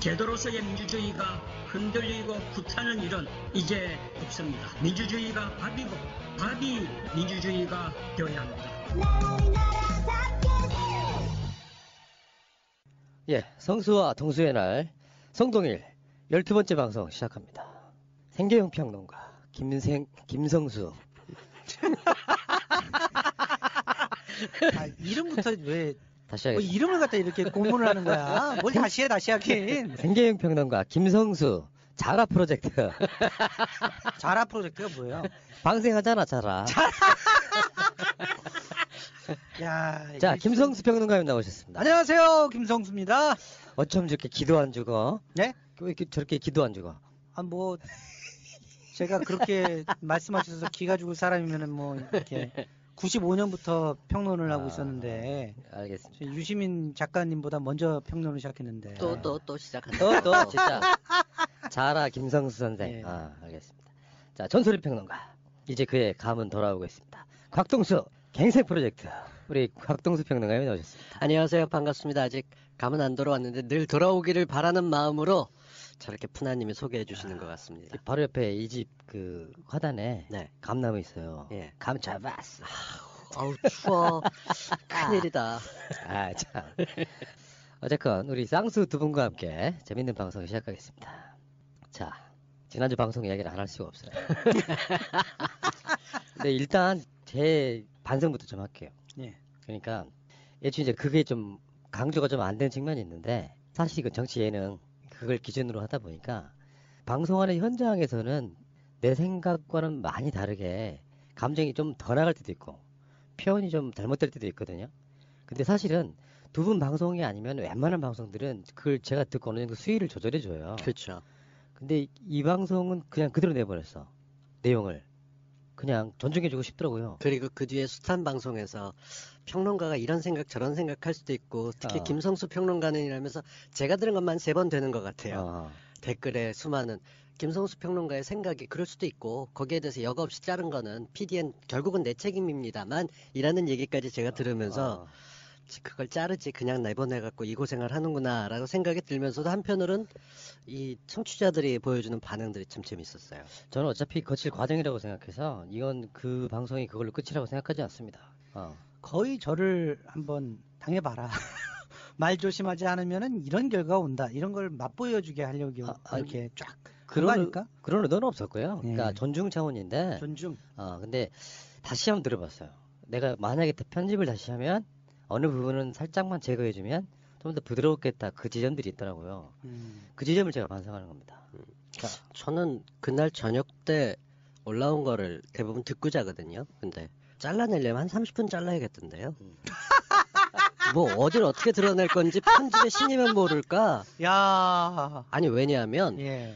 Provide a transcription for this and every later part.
제도로서의 민주주의가 흔들리고 굳하는 일은 이제 없습니다. 민주주의가 밥이고 밥이 민주주의가 되어야 합니다. 예, 성수와 동수의 날 성동일 12번째 방송 시작합니다. 생계형 평론가 김성수. 이름부터 왜 다시 하겠습니다. 뭐 이름을 갖다 이렇게 공문을 하는 거야? 뭘 다시 하긴. 생계형 평론가 김성수. 자라 프로젝트. 자라 프로젝트가 뭐예요? 방생하잖아, 자라. 야, 자, 김성수 평론가님 나오셨습니다. 안녕하세요, 김성수입니다. 어쩜 저렇게 기도 안 주고? 네? 왜 이렇게 저렇게 기도 안 주고? 뭐 제가 그렇게 말씀하셔서 기가 죽을 사람이면은 뭐 이렇게 95년부터 평론을 하고 있었는데. 알겠습니다. 유시민 작가님보다 먼저 평론을 시작했는데. 또 시작한다. 또 진짜. 자라 김성수 선생. 네. 알겠습니다. 자, 전설의 평론가. 이제 그의 감은 돌아오고 있습니다. 곽동수 갱생 프로젝트. 우리 곽동수 평론가님이 나오셨습니다. 안녕하세요. 반갑습니다. 아직 감은 안 돌아왔는데 늘 돌아오기를 바라는 마음으로 저렇게 푸나님이 소개해 주시는 것 같습니다. 바로 옆에 이 집 그 화단에 네. 감나무 있어요. 예. 감 잡았어. 아우 추워. 큰일이다. 참. 어쨌건 우리 쌍수 두 분과 함께 재밌는 방송 시작하겠습니다. 자, 지난주 방송 이야기를 안 할 수가 없어요. 근데 일단 제 반성부터 좀 할게요. 예. 그러니까 애초에 이제 그게 좀 강조가 좀 안 되는 측면이 있는데 사실 이건 정치 예능 그걸 기준으로 하다 보니까 방송하는 현장에서는 내 생각과는 많이 다르게 감정이 좀 더 나갈 때도 있고 표현이 좀 잘못될 때도 있거든요. 근데 사실은 두 분 방송이 아니면 웬만한 방송들은 그걸 제가 듣고 어느 정도 수위를 조절해 줘요. 그렇죠. 근데 이 방송은 그냥 그대로 내버렸어. 내용을 그냥 존중해주고 싶더라고요. 그리고 그 뒤에 숱한 방송에서 평론가가 이런 생각 저런 생각 할 수도 있고 특히 김성수 평론가는 이러면서 제가 들은 것만 3번 되는 것 같아요. 댓글에 수많은 김성수 평론가의 생각이 그럴 수도 있고 거기에 대해서 여과 없이 자른 거는 PDN 결국은 내 책임입니다만 이라는 얘기까지 제가 들으면서 그걸 자르지 그냥 내보내갖고 이 고생을 하는구나 라고 생각이 들면서도 한편으로는 이 청취자들이 보여주는 반응들이 참 재밌었어요. 저는 어차피 거칠 과정이라고 생각해서 이건 그 방송이 그걸로 끝이라고 생각하지 않습니다. 거의 저를 한번 당해봐라. 말 조심하지 않으면은 이런 결과가 온다. 이런 걸 맛보여주게 하려고 이렇게 쫙 그런 의도는 없었고요. 예. 그러니까 존중 차원인데. 존중. 근데 다시 한번 들어봤어요. 내가 만약에 편집을 다시 하면 어느 부분은 살짝만 제거해주면 좀 더 부드럽겠다. 그 지점들이 있더라고요. 그 지점을 제가 반성하는 겁니다. 저는 그날 저녁 때 올라온 거를 대부분 듣고 자거든요. 근데 잘라내려면 한 30분 잘라야겠던데요. 뭐 어딜 어떻게 드러낼 건지 편집의 신이면 모를까. 야. 아니 왜냐하면 예.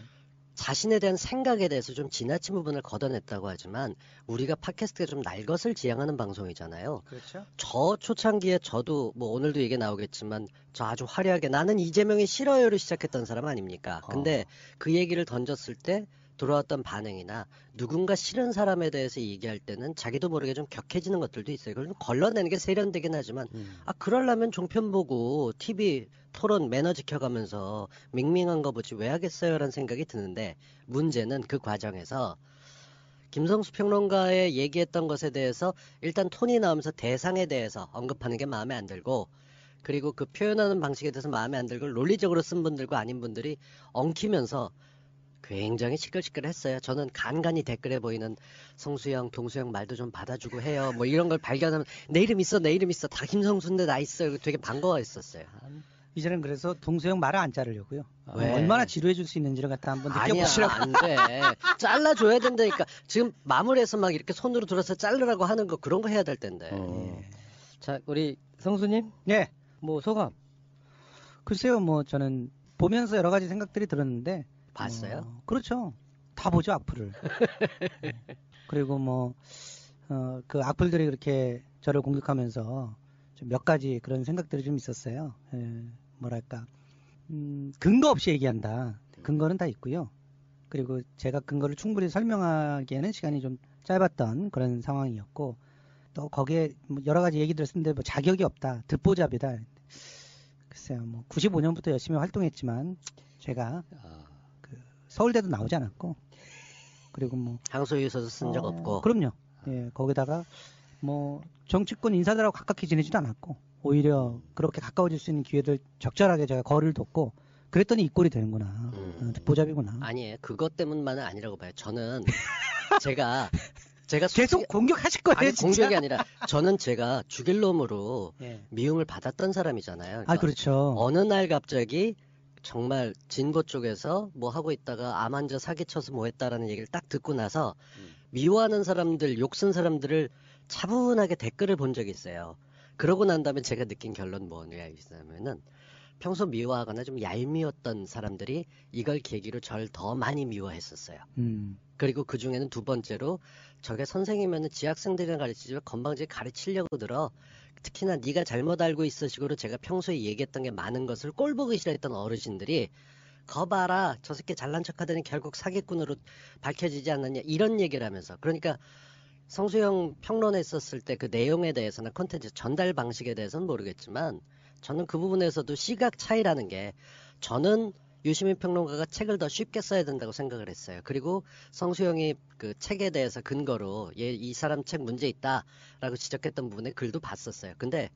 자신에 대한 생각에 대해서 좀 지나친 부분을 걷어냈다고 하지만 우리가 팟캐스트가 좀 날 것을 지향하는 방송이잖아요. 그렇죠. 저 초창기에 저도 뭐 오늘도 얘기 나오겠지만 저 아주 화려하게 나는 이재명이 싫어요를 시작했던 사람 아닙니까? 근데 그 얘기를 던졌을 때 돌아왔던 반응이나 누군가 싫은 사람에 대해서 얘기할 때는 자기도 모르게 좀 격해지는 것들도 있어요. 그걸 좀 걸러내는 게 세련되긴 하지만 그러려면 종편 보고 TV 토론 매너 지켜가면서 밍밍한 거 보지 왜 하겠어요? 라는 생각이 드는데 문제는 그 과정에서 김성수 평론가의 얘기했던 것에 대해서 일단 톤이 나오면서 대상에 대해서 언급하는 게 마음에 안 들고 그리고 그 표현하는 방식에 대해서 마음에 안 들고 논리적으로 쓴 분들과 아닌 분들이 엉키면서 굉장히 시끌시끌했어요. 저는 간간히 댓글에 보이는 성수형, 동수형 말도 좀 받아주고 해요. 뭐 이런 걸 발견하면 내 이름 있어, 내 이름 있어. 다 김성수인데 나 있어요. 되게 반가워했었어요. 이제는 그래서 동수형 말을 안 자르려고요. 왜? 얼마나 지루해 줄 수 있는지를 갖다 한번 느껴보시라고. 아니야, 안 돼. 잘라줘야 된다니까. 지금 마무리해서 막 이렇게 손으로 들어서 자르라고 하는 거 그런 거 해야 될 텐데. 자, 우리 성수님. 네. 뭐 소감? 글쎄요, 뭐 저는 보면서 여러 가지 생각들이 들었는데. 봤어요? 그렇죠. 다 보죠, 악플을. 그리고 뭐, 그 악플들이 그렇게 저를 공격하면서 좀 몇 가지 그런 생각들이 좀 있었어요. 뭐랄까. 근거 없이 얘기한다. 근거는 다 있고요. 그리고 제가 근거를 충분히 설명하기에는 시간이 좀 짧았던 그런 상황이었고, 또 거기에 뭐 여러 가지 얘기 들었는데 뭐 자격이 없다. 듣보잡이다. 글쎄요, 뭐 95년부터 열심히 활동했지만 제가 아, 서울대도 나오지 않았고, 그리고 뭐 항소유서도 쓴 적 없고. 그럼요. 예, 거기다가 뭐 정치권 인사들하고 가깝게 지내지도 않았고, 오히려 그렇게 가까워질 수 있는 기회들 적절하게 제가 거리를 뒀고, 그랬더니 이 꼴이 되는구나. 듣보잡이구나. 아니에요. 그것 때문만은 아니라고 봐요. 저는 제가 계속 공격하실 거예요, 아니, 진짜. 공격이 아니라 저는 제가 죽일 놈으로 예. 미움을 받았던 사람이잖아요. 그러니까 아, 그렇죠. 어느 날 갑자기 정말 진보 쪽에서 뭐 하고 있다가 암 환자 사기쳐서 뭐 했다라는 얘기를 딱 듣고 나서 미워하는 사람들, 욕쓴 사람들을 차분하게 댓글을 본 적이 있어요. 그러고 난 다음에 제가 느낀 결론 뭐냐면은 평소 미워하거나 좀 얄미웠던 사람들이 이걸 계기로 절 더 많이 미워했었어요. 그리고 그 중에는 두 번째로 저게 선생이면은 지학생들이나 가르치지만 건방지게 가르치려고 들어. 특히나 네가 잘못 알고 있어 식으로 제가 평소에 얘기했던 게 많은 것을 꼴보기 싫어했던 어르신들이 거 봐라 저 새끼 잘난 척하더니 결국 사기꾼으로 밝혀지지 않느냐 이런 얘기를 하면서 그러니까 성수형 평론했었을 때 그 내용에 대해서는 콘텐츠 전달 방식에 대해서는 모르겠지만 저는 그 부분에서도 시각 차이라는 게 저는 유시민 평론가가 책을 더 쉽게 써야 된다고 생각을 했어요. 그리고 성수형이 그 책에 대해서 근거로 이 사람 책 문제 있다라고 지적했던 부분에 글도 봤었어요. 근데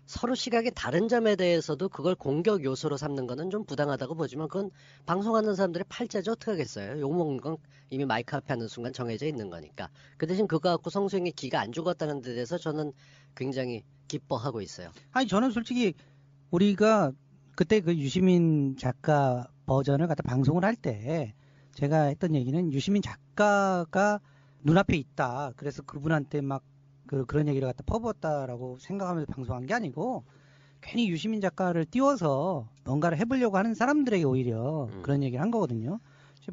서로 시각이 다른 점에 대해서도 그걸 공격 요소로 삼는 거는 좀 부당하다고 보지만 그건 방송하는 사람들의 팔자지 어떡하겠어요. 욕먹는 건 이미 마이크 앞에 하는 순간 정해져 있는 거니까. 그 대신 그거 갖고 성수형이 기가 안 죽었다는 데 대해서 저는 굉장히 기뻐하고 있어요. 아니, 저는 솔직히 우리가 그때 그 유시민 작가 버전을 갖다 방송을 할 때 제가 했던 얘기는 유시민 작가가 눈앞에 있다. 그래서 그분한테 막 그런 얘기를 갖다 퍼부었다라고 생각하면서 방송한 게 아니고 괜히 유시민 작가를 띄워서 뭔가를 해보려고 하는 사람들에게 오히려 그런 얘기를 한 거거든요.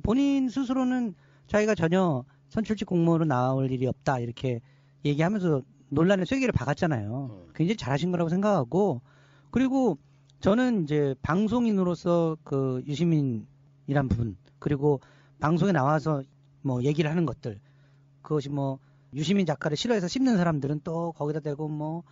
본인 스스로는 자기가 전혀 선출직 공무원으로 나올 일이 없다 이렇게 얘기하면서 논란의 쐐기를 박았잖아요. 굉장히 잘하신 거라고 생각하고 그리고 저는 이제 방송인으로서 그 유시민이란 분 그리고 방송에 나와서 뭐 얘기를 하는 것들 그것이 뭐 유시민 작가를 싫어해서 씹는 사람들은 또 거기다 대고 뭐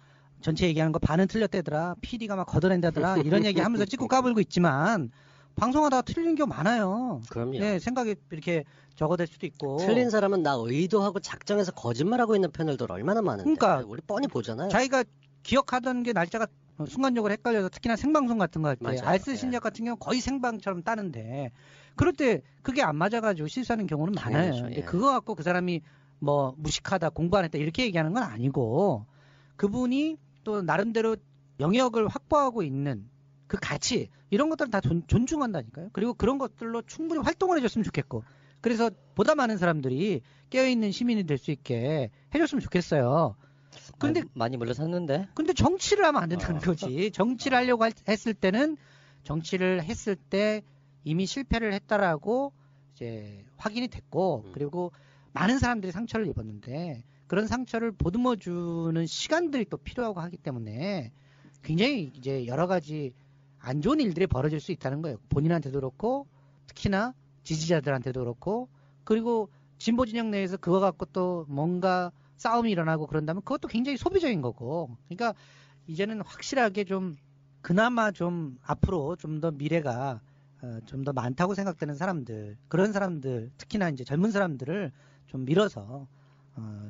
전체 얘기하는 거 반은 틀렸대더라 PD가 막 걷어낸다더라 이런 얘기 하면서 찍고 까불고 있지만 방송하다가 틀린 게 많아요. 그럼요. 네, 생각이 이렇게 적어될 수도 있고 틀린 사람은 나 의도하고 작정해서 거짓말하고 있는 패널들 얼마나 많은데 그러니까 우리 뻔히 보잖아요. 자기가 기억하던 게 날짜가 순간적으로 헷갈려서 특히나 생방송 같은 거 할 때 알쓸 신작 같은 경우는 거의 생방처럼 따는데 그럴 때 그게 안 맞아가지고 실수하는 경우는 많아요. 당연하죠, 근데 예. 그거 갖고 그 사람이 뭐 무식하다 공부 안 했다 이렇게 얘기하는 건 아니고 그분이 또 나름대로 영역을 확보하고 있는 그 가치 이런 것들은 다 존중한다니까요. 그리고 그런 것들로 충분히 활동을 해줬으면 좋겠고 그래서 보다 많은 사람들이 깨어있는 시민이 될 수 있게 해줬으면 좋겠어요. 근데 많이 물러섰는데 근데 정치를 하면 안 된다는 거지. 정치를 하려고 했을 때는 정치를 했을 때 이미 실패를 했다라고 이제 확인이 됐고 그리고 많은 사람들이 상처를 입었는데 그런 상처를 보듬어 주는 시간들이 또 필요하고 하기 때문에 굉장히 이제 여러 가지 안 좋은 일들이 벌어질 수 있다는 거예요. 본인한테도 그렇고 특히나 지지자들한테도 그렇고 그리고 진보 진영 내에서 그거 갖고 또 뭔가 싸움이 일어나고 그런다면 그것도 굉장히 소비적인 거고 그러니까 이제는 확실하게 좀 그나마 좀 앞으로 좀 더 미래가 좀 더 많다고 생각되는 사람들 그런 사람들 특히나 이제 젊은 사람들을 좀 밀어서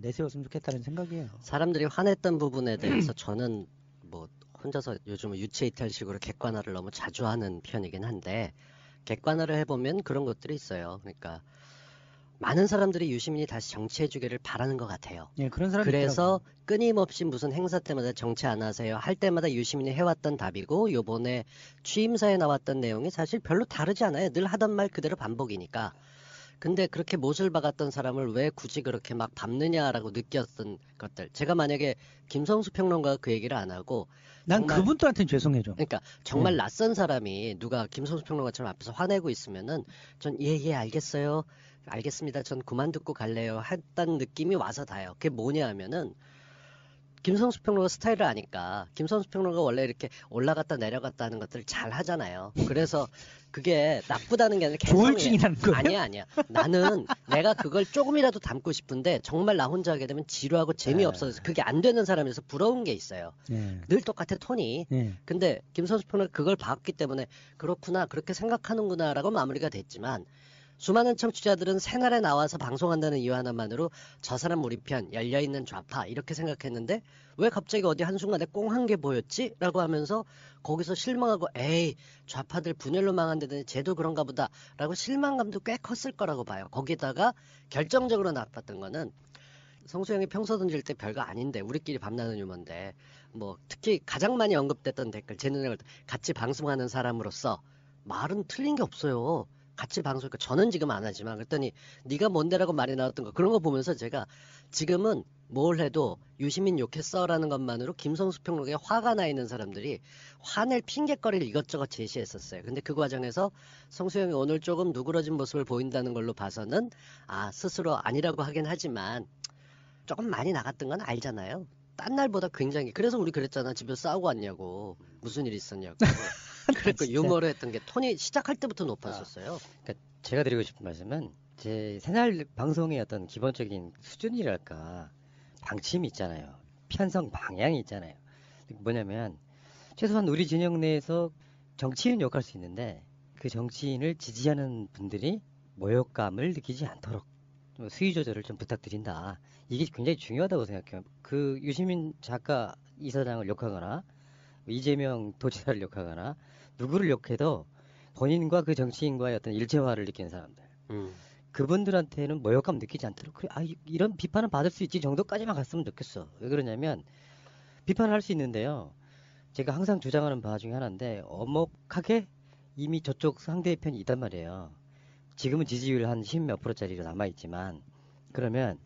내세웠으면 좋겠다는 생각이에요. 사람들이 화냈던 부분에 대해서 저는 뭐 혼자서 요즘 유체이탈식으로 객관화를 너무 자주 하는 편이긴 한데 객관화를 해보면 그런 것들이 있어요. 그러니까 많은 사람들이 유시민이 다시 정치해주기를 바라는 것 같아요. 예, 그런 사람이 그래서 끊임없이 무슨 행사 때마다 정치 안 하세요 할 때마다 유시민이 해왔던 답이고 요번에 취임사에 나왔던 내용이 사실 별로 다르지 않아요. 늘 하던 말 그대로 반복이니까. 근데 그렇게 못을 박았던 사람을 왜 굳이 그렇게 막 밟느냐라고 느꼈던 것들. 제가 만약에 김성수 평론가가 그 얘기를 안 하고 난 정말 그분들한테는 죄송해 좀. 그러니까 정말 낯선 사람이 누가 김성수 평론가처럼 앞에서 화내고 있으면은 전 예 알겠어요. 알겠습니다. 전 그만 듣고 갈래요. 했다는 느낌이 와서 다요. 그게 뭐냐 하면은 김성수 평론가 스타일을 아니까 김성수 평론가 원래 이렇게 올라갔다 내려갔다 하는 것들을 잘 하잖아요. 그래서 그게 나쁘다는 게 아니라 조울증이라는 거예요? 아니야. 나는 내가 그걸 조금이라도 담고 싶은데 정말 나 혼자 하게 되면 지루하고 재미없어서 그게 안 되는 사람에서 부러운 게 있어요. 예. 늘 똑같아 톤이. 예. 근데 김성수 평론가 그걸 봤기 때문에 그렇구나 그렇게 생각하는구나라고 마무리가 됐지만 수많은 청취자들은 새날에 나와서 방송한다는 이유 하나만으로 저 사람 우리 편 열려있는 좌파 이렇게 생각했는데 왜 갑자기 어디 한순간에 꽁한 게 보였지? 라고 하면서 거기서 실망하고 에이 좌파들 분열로 망한다더니 쟤도 그런가 보다 라고 실망감도 꽤 컸을 거라고 봐요. 거기다가 결정적으로 나빴던 거는 성수형이 평소 던질 때 별거 아닌데 우리끼리 밤나는 유머인데 뭐 특히 가장 많이 언급됐던 댓글 제 눈에 같이 방송하는 사람으로서 말은 틀린 게 없어요. 같이 방송하니까 저는 지금 안 하지만 그랬더니 네가 뭔데라고 말이 나왔던 거 그런 거 보면서 제가 지금은 뭘 해도 유시민 욕했어라는 것만으로 김성수 평론가에 화가 나 있는 사람들이 화낼 핑계거리를 이것저것 제시했었어요. 근데 그 과정에서 성수형이 오늘 조금 누그러진 모습을 보인다는 걸로 봐서는 스스로 아니라고 하긴 하지만 조금 많이 나갔던 건 알잖아요. 딴 날보다 굉장히 그래서 우리 그랬잖아. 집에서 싸우고 왔냐고. 무슨 일 있었냐고. 그러니까 유머를 했던 게 톤이 시작할 때부터 높았었어요. 그러니까 제가 드리고 싶은 말씀은 제 새날 방송의 어떤 기본적인 수준이랄까 방침이 있잖아요. 편성 방향이 있잖아요. 뭐냐면 최소한 우리 진영 내에서 정치인은 욕할 수 있는데 그 정치인을 지지하는 분들이 모욕감을 느끼지 않도록 좀 수위 조절을 좀 부탁드린다. 이게 굉장히 중요하다고 생각해요. 그 유시민 작가 이사장을 욕하거나 이재명 도지사를 욕하거나 누구를 욕해도 본인과 그 정치인과의 어떤 일체화를 느끼는 사람들 그분들한테는 모욕감 느끼지 않도록 그래 이런 비판은 받을 수 있지 정도까지만 갔으면 좋겠어. 왜 그러냐면 비판을 할 수 있는데요. 제가 항상 주장하는 바 중에 하나인데 엄혹하게 이미 저쪽 상대의 편이 있단 말이에요. 지금은 지지율 한 10몇 %짜리로 남아있지만 그러면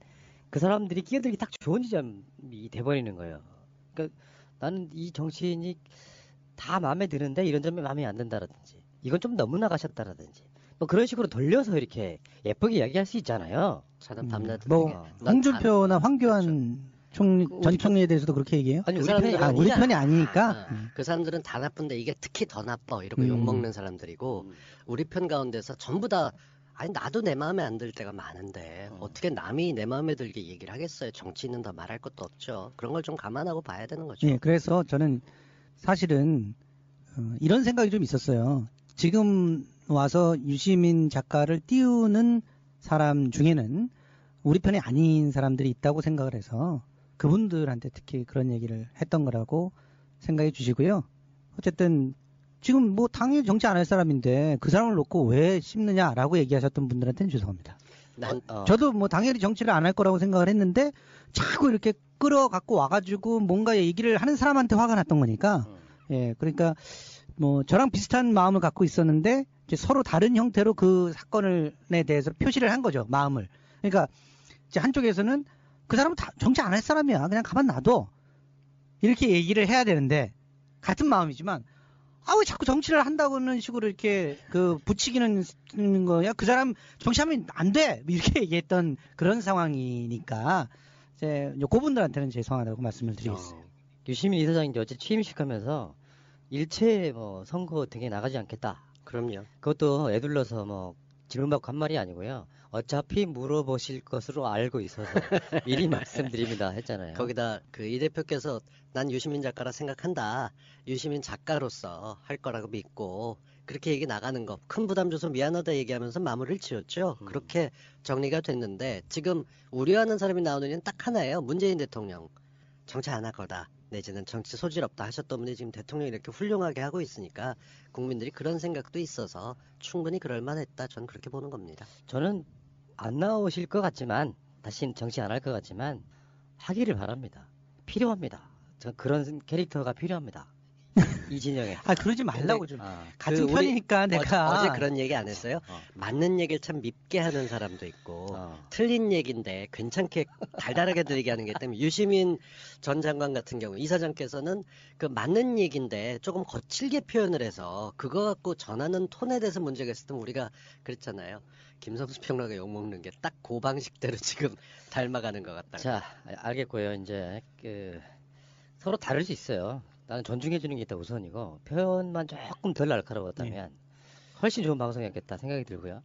그 사람들이 끼어들기 딱 좋은 지점이 돼버리는 거예요. 그러니까 나는 이 정치인이 다 마음에 드는데 이런 점이 마음에 안 든다라든지 이건 좀 너무 나가셨다라든지 뭐 그런 식으로 돌려서 이렇게 예쁘게 이야기할 수 있잖아요. 저는 밤낮 뭐 홍준표나 황교안 전 총리에 대해서도 그렇게 얘기해요? 아니 그 우리 편이 사람들은 우리 편이 아니니까. 그 사람들은 다 나쁜데 이게 특히 더 나빠 이러고 욕먹는 사람들이고 우리 편 가운데서 전부 다 아니 나도 내 마음에 안 들 때가 많은데 어떻게 남이 내 마음에 들게 얘기를 하겠어요. 정치인은 더 말할 것도 없죠. 그런 걸 좀 감안하고 봐야 되는 거죠. 예, 그래서 저는 사실은 이런 생각이 좀 있었어요. 지금 와서 유시민 작가를 띄우는 사람 중에는 우리 편이 아닌 사람들이 있다고 생각을 해서 그분들한테 특히 그런 얘기를 했던 거라고 생각해 주시고요. 어쨌든 지금 뭐 당연히 정치 안 할 사람인데 그 사람을 놓고 왜 씹느냐라고 얘기하셨던 분들한테는 죄송합니다. 저도 뭐 당연히 정치를 안 할 거라고 생각을 했는데 자꾸 이렇게 끌어갖고 와가지고 뭔가 얘기를 하는 사람한테 화가 났던 거니까 예, 그러니까 뭐 저랑 비슷한 마음을 갖고 있었는데 이제 서로 다른 형태로 그 사건에 대해서 표시를 한 거죠. 마음을. 그러니까 이제 한쪽에서는 그 사람은 다 정치 안 할 사람이야. 그냥 가만 놔둬. 이렇게 얘기를 해야 되는데 같은 마음이지만 왜 자꾸 정치를 한다고는 식으로 이렇게 부추기는 거야. 그 사람 정치하면 안 돼. 이렇게 얘기했던 그런 상황이니까 이제 그분들한테는 죄송하다고 말씀을 드리겠어요. 유시민 이사장이 이제 어제 취임식하면서 일체 뭐 선거 등에 나가지 않겠다. 그럼요. 그것도 애둘러서 뭐 질문받고 한 말이 아니고요. 어차피 물어보실 것으로 알고 있어서 미리 말씀드립니다 했잖아요. 거기다 그 이 대표께서 난 유시민 작가라 생각한다. 유시민 작가로서 할 거라고 믿고 그렇게 얘기 나가는 거 큰 부담 줘서 미안하다 얘기하면서 마무리를 지었죠. 그렇게 정리가 됐는데 지금 우려하는 사람이 나오는 일은 딱 하나예요. 문재인 대통령. 정치 안 할 거다. 내지는 정치 소질 없다 하셨던 분이 지금 대통령이 이렇게 훌륭하게 하고 있으니까 국민들이 그런 생각도 있어서 충분히 그럴 만했다. 전 그렇게 보는 겁니다. 저는 안 나오실 것 같지만 다시는 정치 안 할 것 같지만 하기를 바랍니다. 필요합니다. 저 그런 캐릭터가 필요합니다. 이 진영에. 그러지 말라고 좀. 같은 우리 편이니까 내가. 어제 그런 얘기 안 했어요? 맞는 얘기를 참 밉게 하는 사람도 있고 틀린 얘기인데 괜찮게 달달하게 들리게 하는 게 때문에 유시민 전 장관 같은 경우 이사장께서는 그 맞는 얘기인데 조금 거칠게 표현을 해서 그거 갖고 전하는 톤에 대해서 문제가 있었던 우리가 그랬잖아요. 김성수 평론가 욕먹는 게 딱 그 방식대로 지금 닮아가는 것 같다. 자, 알겠고요. 이제 서로 다를 수 있어요. 나는 존중해주는 게 일단 우선이고 표현만 조금 덜 날카로웠다면 훨씬 좋은 방송이었겠다 생각이 들고요.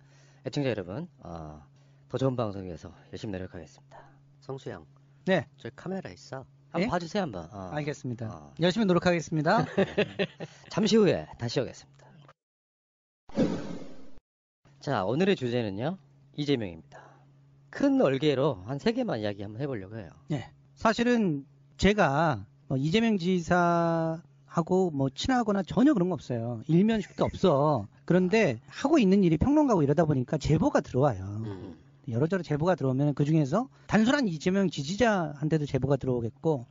애청자 여러분, 더 좋은 방송 위해서 열심히 노력하겠습니다. 성수양, 네, 저기 카메라 있어. 한번 예? 봐주세요 한번. 알겠습니다. 열심히 노력하겠습니다. 잠시 후에 다시 오겠습니다. 자, 오늘의 주제는요, 이재명입니다. 큰 얼개로 한 3개만 이야기 한번 해보려고 해요. 네, 사실은 제가 이재명 지사하고 친하거나 전혀 그런 거 없어요. 일면식도 없어. 그런데 하고 있는 일이 평론가고 이러다 보니까 제보가 들어와요. 여러저러 제보가 들어오면 그 중에서 단순한 이재명 지지자한테도 제보가 들어오겠고,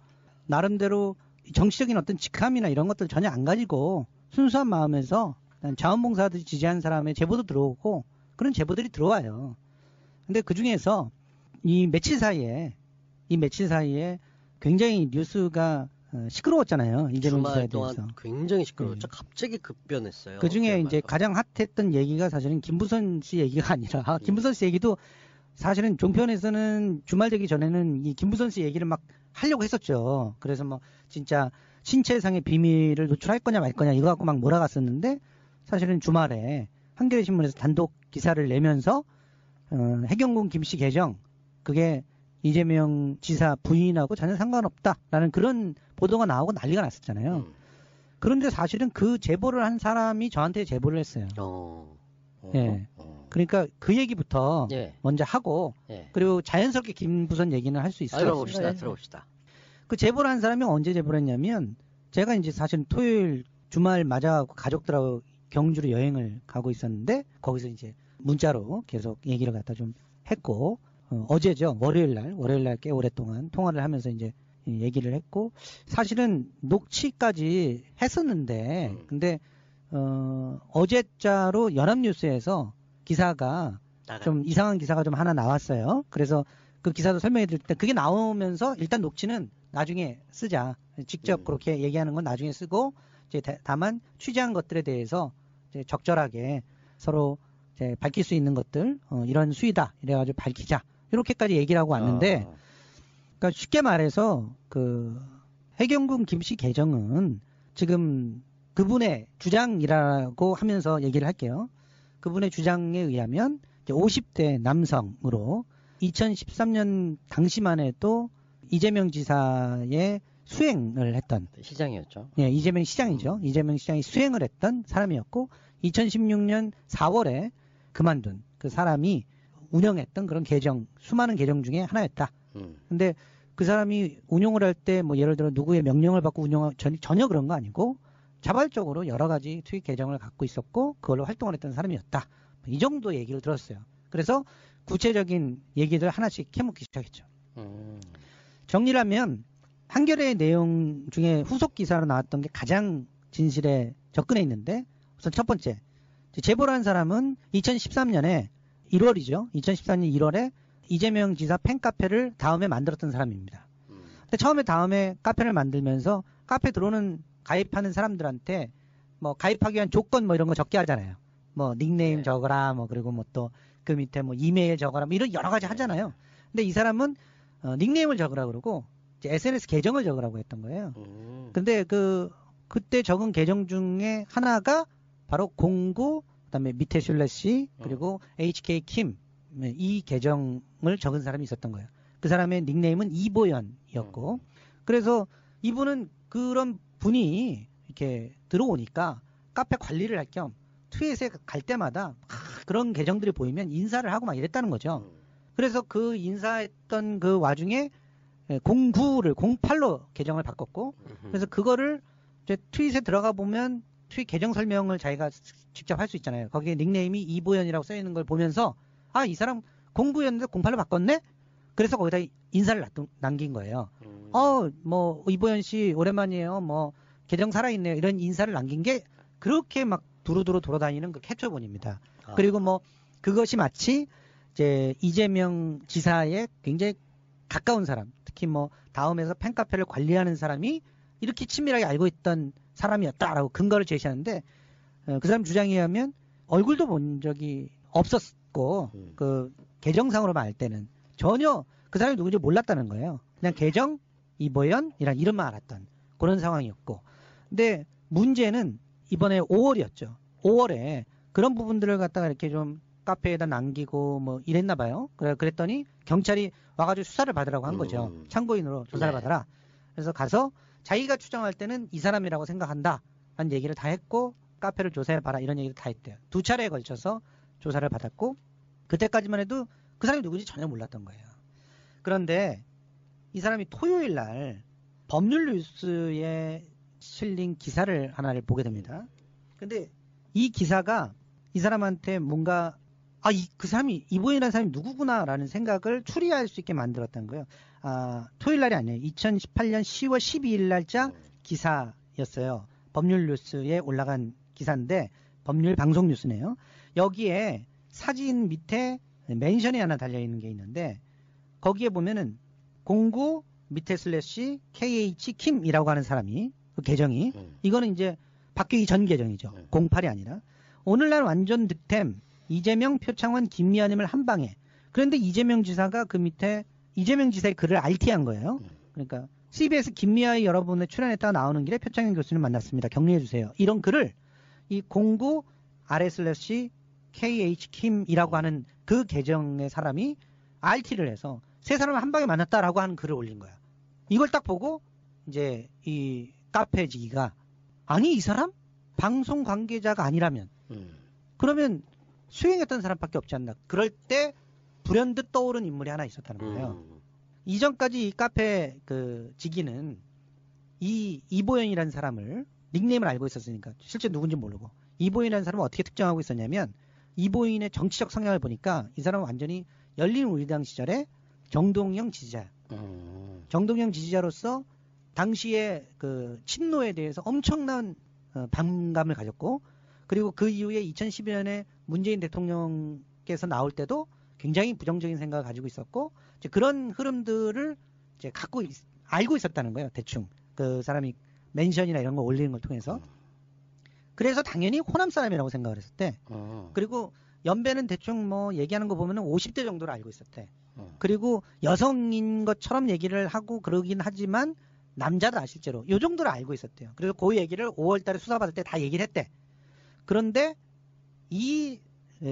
나름대로 정치적인 어떤 직함이나 이런 것들 전혀 안 가지고 순수한 마음에서 자원봉사들 지지한 사람의 제보도 들어오고 그런 제보들이 들어와요. 근데 그 중에서 이 며칠 사이에 굉장히 뉴스가 시끄러웠잖아요. 이재명 지사에 주말 동안 대해서. 굉장히 시끄러웠죠. 갑자기 급변했어요. 그 중에 이제 그야말로. 가장 핫했던 얘기가 사실은 김부선 씨 얘기가 아니라, 김부선 씨 얘기도 사실은 종편에서는 주말 되기 전에는 이 김부선 씨 얘기를 막 하려고 했었죠. 그래서 진짜 신체상의 비밀을 노출할 거냐 말 거냐 이거 갖고 막 몰아갔었는데, 사실은 주말에 한겨레 신문에서 단독 기사를 내면서 해경군 김씨 계정, 그게 이재명 지사 부인하고 전혀 상관없다라는 그런 보도가 나오고 난리가 났었잖아요. 그런데 사실은 그 제보를 한 사람이 저한테 제보를 했어요. 예. 그러니까 그 얘기부터 먼저 하고, 그리고 자연스럽게 김부선 얘기는 할 수 있어요. 들어봅시다. 그 제보를 한 사람이 언제 제보를 했냐면, 제가 이제 사실 토요일 주말 맞아갖고 가족들하고 경주로 여행을 가고 있었는데, 거기서 이제 문자로 계속 얘기를 갖다 좀 했고, 어제죠. 월요일 날 꽤 오랫동안 통화를 하면서 이제 얘기를 했고, 사실은 녹취까지 했었는데, 근데, 어제자로 연합뉴스에서 기사가 좀 이상한 기사가 좀 하나 나왔어요. 그래서 그 기사도 설명해 드릴 때, 그게 나오면서 일단 녹취는 나중에 쓰자. 직접 그렇게 얘기하는 건 나중에 쓰고, 이제 다만 취재한 것들에 대해서 이제 적절하게 서로 이제 밝힐 수 있는 것들, 이런 수위다. 이래가지고 밝히자. 이렇게까지 얘기를 하고 왔는데, 그러니까 쉽게 말해서 그 해경군 김씨 계정은 지금 그분의 주장이라고 하면서 얘기를 할게요. 그분의 주장에 의하면 50대 남성으로 2013년 당시만 해도 이재명 지사의 수행을 했던, 시장이었죠. 예, 이재명 시장이죠. 이재명 시장이 수행을 했던 사람이었고, 2016년 4월에 그만둔 그 사람이 운영했던 그런 계정, 수많은 계정 중에 하나였다. 근데 그 사람이 운용을 할 때 예를 들어 누구의 명령을 받고 운영한 전혀 그런 거 아니고, 자발적으로 여러 가지 투입 계정을 갖고 있었고 그걸로 활동을 했던 사람이었다. 이 정도 얘기를 들었어요. 그래서 구체적인 얘기들 하나씩 캐묻기 시작했죠. 정리를 하면 한겨레의 내용 중에 후속 기사로 나왔던 게 가장 진실에 접근해 있는데, 우선 첫 번째, 제보를 한 사람은 2013년에 1월이죠. 2013년 1월에 이재명 지사 팬카페를 다음에 만들었던 사람입니다. 근데 처음에 다음에 카페를 만들면서 카페 들어오는 가입하는 사람들한테 가입하기 위한 조건 이런 거 적게 하잖아요. 닉네임 적어라, 그리고 또 그 밑에 이메일 적어라, 이런 여러 가지 하잖아요. 근데 이 사람은 닉네임을 적으라 그러고 이제 SNS 계정을 적으라고 했던 거예요. 근데 그때 적은 계정 중에 하나가 바로 공구, 그다음에 밑에 슬래시, 그리고 HK 킴, 이 계정을 적은 사람이 있었던 거예요. 그 사람의 닉네임은 이보연이었고, 그래서 이분은 그런 분이 이렇게 들어오니까 카페 관리를 할 겸 트윗에 갈 때마다 그런 계정들이 보이면 인사를 하고 막 이랬다는 거죠. 그래서 그 인사했던 그 와중에 09를 08로 계정을 바꿨고, 그래서 그거를 이제 트윗에 들어가 보면 트윗 계정 설명을 자기가 직접 할 수 있잖아요. 거기에 닉네임이 이보연이라고 써 있는 걸 보면서, 아, 이 사람 09였는데 08로 바꿨네? 그래서 거기다 인사를 남긴 거예요. 이보연 씨 오랜만이에요. 계정 살아있네요. 이런 인사를 남긴 게 그렇게 막 두루두루 돌아다니는 그 캡처본입니다. 그리고 그것이 마치 이제 이재명 지사의 굉장히 가까운 사람, 특히 다음에서 팬카페를 관리하는 사람이 이렇게 친밀하게 알고 있던 사람이었다라고 근거를 제시하는데, 그 사람 주장에 의하면 얼굴도 본 적이 없었고, 그 계정상으로만 알 때는 전혀 그 사람이 누군지 몰랐다는 거예요. 그냥 계정 이보연이란 이름만 알았던. 그런 상황이었고. 근데 문제는 이번에 5월이었죠. 5월에 그런 부분들을 갖다가 이렇게 좀 카페에다 남기고 뭐 이랬나 봐요. 그랬더니 경찰이 와가지고 수사를 받으라고 한 거죠. 참고인으로 조사를 네. 받아라. 그래서 가서 자기가 추정할 때는 이 사람이라고 생각한다. 라는 얘기를 다 했고 카페를 조사해봐라. 이런 얘기를 다 했대요. 2차례에 걸쳐서 조사를 받았고 그때까지만 해도 그 사람이 누군지 전혀 몰랐던 거예요. 그런데 이 사람이 토요일 날 법률 뉴스에 실린 기사를 하나를 보게 됩니다. 근데 이 기사가 이 사람한테 뭔가 그 사람이 이보인이라는 사람이 누구구나라는 생각을 추리할 수 있게 만들었던 거예요. 토요일 날이 아니에요. 2018년 10월 12일 날짜 기사였어요. 법률 뉴스에 올라간 기사인데 법률 방송 뉴스네요. 여기에 사진 밑에 멘션이 하나 달려있는 게 있는데 거기에 보면은 09 밑에 슬래시 KH 킴이라고 하는 사람이 그 계정이 이거는 이제 바뀌기 전 계정이죠. 08이 아니라 오늘날 완전 득템 이재명 표창원 김미아님을 한 방에. 그런데 이재명 지사가 그 밑에 이재명 지사의 글을 RT한 거예요. 그러니까 CBS 김미아의 여러분에 출연했다가 나오는 길에 표창원 교수님 만났습니다. 격려해 주세요. 이런 글을 이 09 아래 슬래시 KH 킴이라고 하는 그 계정의 사람이 RT를 해서 세 사람을 한 방에 만났다라고 하는 글을 올린 거야. 이걸 딱 보고 이제 이 카페지기가 아니 이 사람 방송 관계자가 아니라면 그러면 수행했던 사람밖에 없지 않나. 그럴 때 불현듯 떠오른 인물이 하나 있었다는 거예요. 이전까지 이 카페 그 지기는 이 이보연이라는 사람을 닉네임을 알고 있었으니까 실제 누군지 모르고 이보연이라는 사람을 어떻게 특정하고 있었냐면 이보인의 정치적 성향을 보니까 이 사람은 완전히 열린우리당 시절에 정동영 지지자야. 정동영 지지자로서 당시에 그 친노에 대해서 엄청난 반감을 가졌고 그리고 그 이후에 2012년에 문재인 대통령께서 나올 때도 굉장히 부정적인 생각을 가지고 있었고 이제 그런 흐름들을 이제 알고 있었다는 거예요. 대충 그 사람이 멘션이나 이런 거 올리는 걸 통해서 그래서 당연히 호남 사람이라고 생각을 했었대. 그리고 연배는 대충 뭐 얘기하는 거 보면은 50대 정도로 알고 있었대. 그리고 여성인 것처럼 얘기를 하고 그러긴 하지만 남자다 실제로 요 정도로 알고 있었대요. 그래서 그 얘기를 5월달에 수사받을 때 다 얘기를 했대. 그런데 이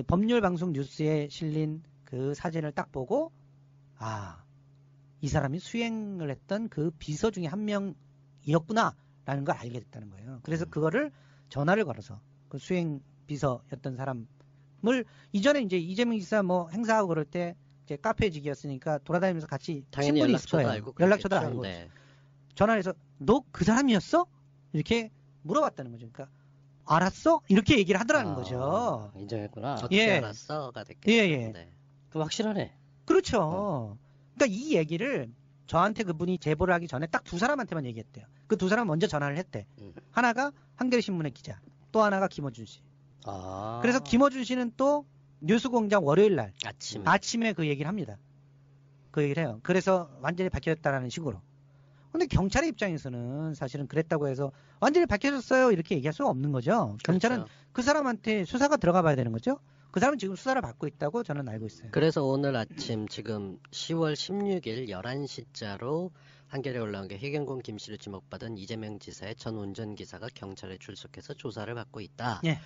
법률 방송 뉴스에 실린 그 사진을 딱 보고 이 사람이 수행을 했던 그 비서 중에 한 명이었구나라는 걸 알게 됐다는 거예요. 그래서 그거를 전화를 걸어서 그 수행 비서였던 사람을 이전에 이제 이재명 지사 뭐 행사하고 그럴 때 이제 카페직이었으니까 돌아다니면서 같이 당연히 친분이 있을 연락처도 거예요. 알고 연락처도 그랬겠죠. 알고. 네. 전화해서 너 그 사람이었어? 이렇게 물어봤다는 거죠. 그러니까 알았어? 이렇게 얘기를 하더라는 거죠. 인정했구나. 어떻게 예. 알았어가 됐겠죠. 예. 네. 그 확실하네. 그렇죠. 그러니까 이 얘기를 저한테 그분이 제보를 하기 전에 딱 두 사람한테만 얘기했대요. 그 두 사람 먼저 전화를 했대. 하나가 한겨레신문의 기자, 또 하나가 김어준 씨. 그래서 김어준 씨는 또 뉴스공장 월요일 날 아침에 그 얘기를 합니다. 그 얘기를 해요. 그래서 완전히 밝혀졌다라는 식으로. 근데 경찰의 입장에서는 사실은 그랬다고 해서 완전히 밝혀졌어요 이렇게 얘기할 수가 없는 거죠. 경찰은 그렇죠. 그 사람한테 수사가 들어가 봐야 되는 거죠. 그 사람은 지금 수사를 받고 있다고 저는 알고 있어요. 그래서 오늘 아침 지금 10월 16일 11시자로 한겨레에 올라온 게 해경군 김씨로 지목받은 이재명 지사의 전 운전기사가 경찰에 출석해서 조사를 받고 있다. 예.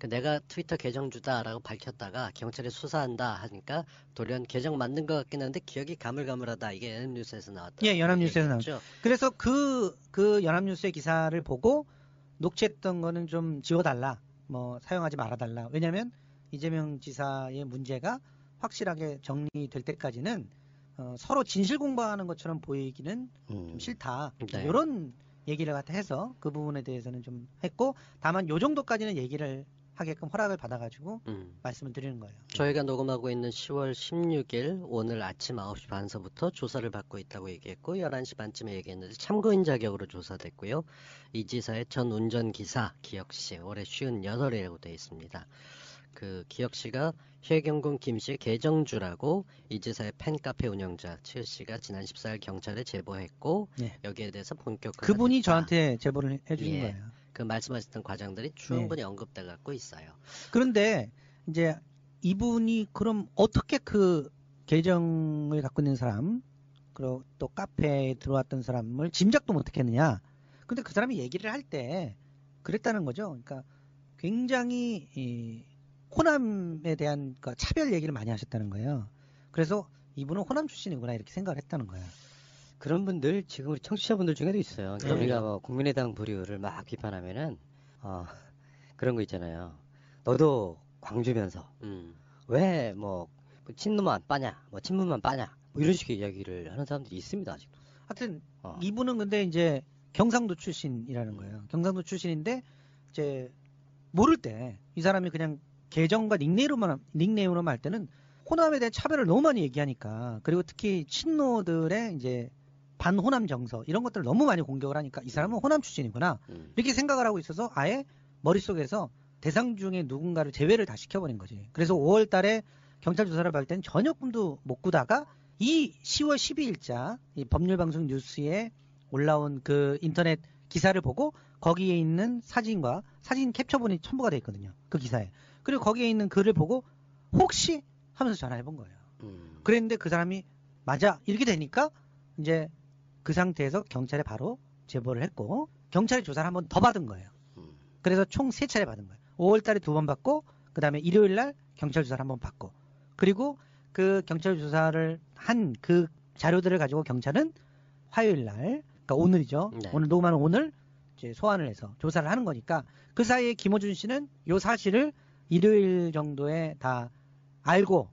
내가 트위터 계정주다라고 밝혔다가 경찰이 수사한다 하니까 돌연 계정 만든 것 같긴 한데 기억이 가물가물하다. 이게 연합뉴스에서 나왔다. 예, 연합뉴스에서 나왔죠. 그래서 그 연합뉴스의 기사를 보고 녹취했던 거는 좀 지워달라. 뭐 사용하지 말아달라. 왜냐하면 이재명 지사의 문제가 확실하게 정리될 때까지는 서로 진실 공방하는 것처럼 보이기는 좀 싫다. 네. 이런 얘기를 갖다 해서 그 부분에 대해서는 좀 했고 다만 요 정도까지는 얘기를 하게끔 허락을 받아가지고 말씀을 드리는 거예요. 저희가 녹음하고 있는 10월 16일 오늘 아침 9시 반서부터 조사를 받고 있다고 얘기했고 11시 반쯤에 얘기했는데 참고인 자격으로 조사됐고요. 이 지사의 전 운전기사 기혁씨 올해 58이라고 되어 있습니다. 그 기혁씨가 해경군 김씨의 계정주라고 이 지사의 팬카페 운영자 치읓씨가 지난 14일 경찰에 제보했고 네. 여기에 대해서 본격화가 그분이 됐다. 저한테 제보를 해주신 예. 거예요. 그 말씀하셨던 과정들이 충분히 언급돼 갖고 있어요. 그런데 이제 이분이 그럼 어떻게 그 계정을 갖고 있는 사람 그리고 또 카페에 들어왔던 사람을 짐작도 못했겠느냐. 근데 그 사람이 얘기를 할 때 그랬다는 거죠. 그러니까 굉장히 이 호남에 대한 그 차별 얘기를 많이 하셨다는 거예요. 그래서 이분은 호남 출신이구나 이렇게 생각을 했다는 거예요. 그런 분들 지금 우리 청취자분들 중에도 있어요. 그러니까 네. 우리가 뭐 국민의당 부류를 막 비판하면은 그런 거 있잖아요. 너도 광주면서 왜 뭐 친노만 빠냐, 뭐 친문만 빠냐, 뭐 이런 식의 이야기를 하는 사람들이 있습니다 아직도. 하여튼 어. 이분은 근데 이제 경상도 출신이라는 거예요. 경상도 출신인데 이제 모를 때 이 사람이 그냥 계정과 닉네임으로만 할 때는 호남에 대한 차별을 너무 많이 얘기하니까, 그리고 특히 친노들의 이제 반호남 정서 이런 것들을 너무 많이 공격을 하니까 이 사람은 호남 출신이구나 이렇게 생각을 하고 있어서 아예 머릿속에서 대상 중에 누군가를 제외를 다 시켜버린 거지. 그래서 5월 달에 경찰 조사를 받을 때는 전혀 꿈도 못 꾸다가 이 10월 12일자 이 법률방송 뉴스에 올라온 그 인터넷 기사를 보고 거기에 있는 사진과 사진 캡처본이 첨부가 돼 있거든요. 그 기사에. 그리고 거기에 있는 글을 보고 혹시 하면서 전화해 본 거예요. 그랬는데 그 사람이 맞아 이렇게 되니까 이제 그 상태에서 경찰에 바로 제보를 했고 경찰이 조사를 한 번 더 받은 거예요. 그래서 총 3차례 받은 거예요. 5월 달에 2번 받고 그 다음에 일요일 날 경찰 조사를 한 번 받고, 그리고 그 경찰 조사를 한 그 자료들을 가지고 경찰은 화요일 날, 그러니까 오늘이죠. 네. 오늘 녹음하는 오늘 이제 소환을 해서 조사를 하는 거니까 그 사이에 김어준 씨는 요 사실을 일요일 정도에 다 알고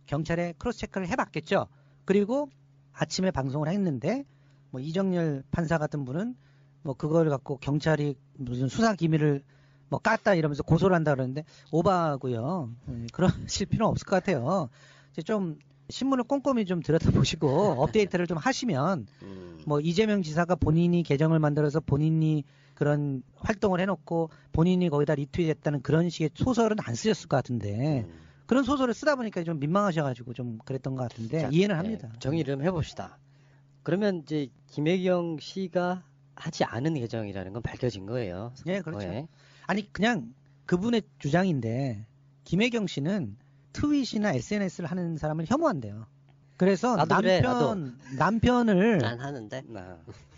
경찰에 크로스 체크를 해봤겠죠. 그리고 아침에 방송을 했는데 뭐 이정열 판사 같은 분은 뭐 그걸 갖고 경찰이 무슨 수사 기밀을 뭐 깠다 이러면서 고소를 한다 그러는데 오바고요. 그러실 필요는 없을 것 같아요. 이제 좀 신문을 꼼꼼히 좀 들여다보시고 업데이트를 좀 하시면 뭐 이재명 지사가 본인이 계정을 만들어서 본인이 그런 활동을 해놓고 본인이 거기다 리트윗했다는 그런 식의 소설은 안 쓰셨을 것 같은데 그런 소설을 쓰다 보니까 좀 민망하셔가지고 좀 그랬던 것 같은데 자, 이해는 네, 합니다. 정리를 좀 해봅시다. 그러면 이제 김혜경 씨가 하지 않은 계정이라는 건 밝혀진 거예요. 네, 그렇죠. 네. 아니 그냥 그분의 주장인데 김혜경 씨는 트윗이나 SNS를 하는 사람을 혐오한대요. 그래서 나도 그래, 남편을 난 하는데.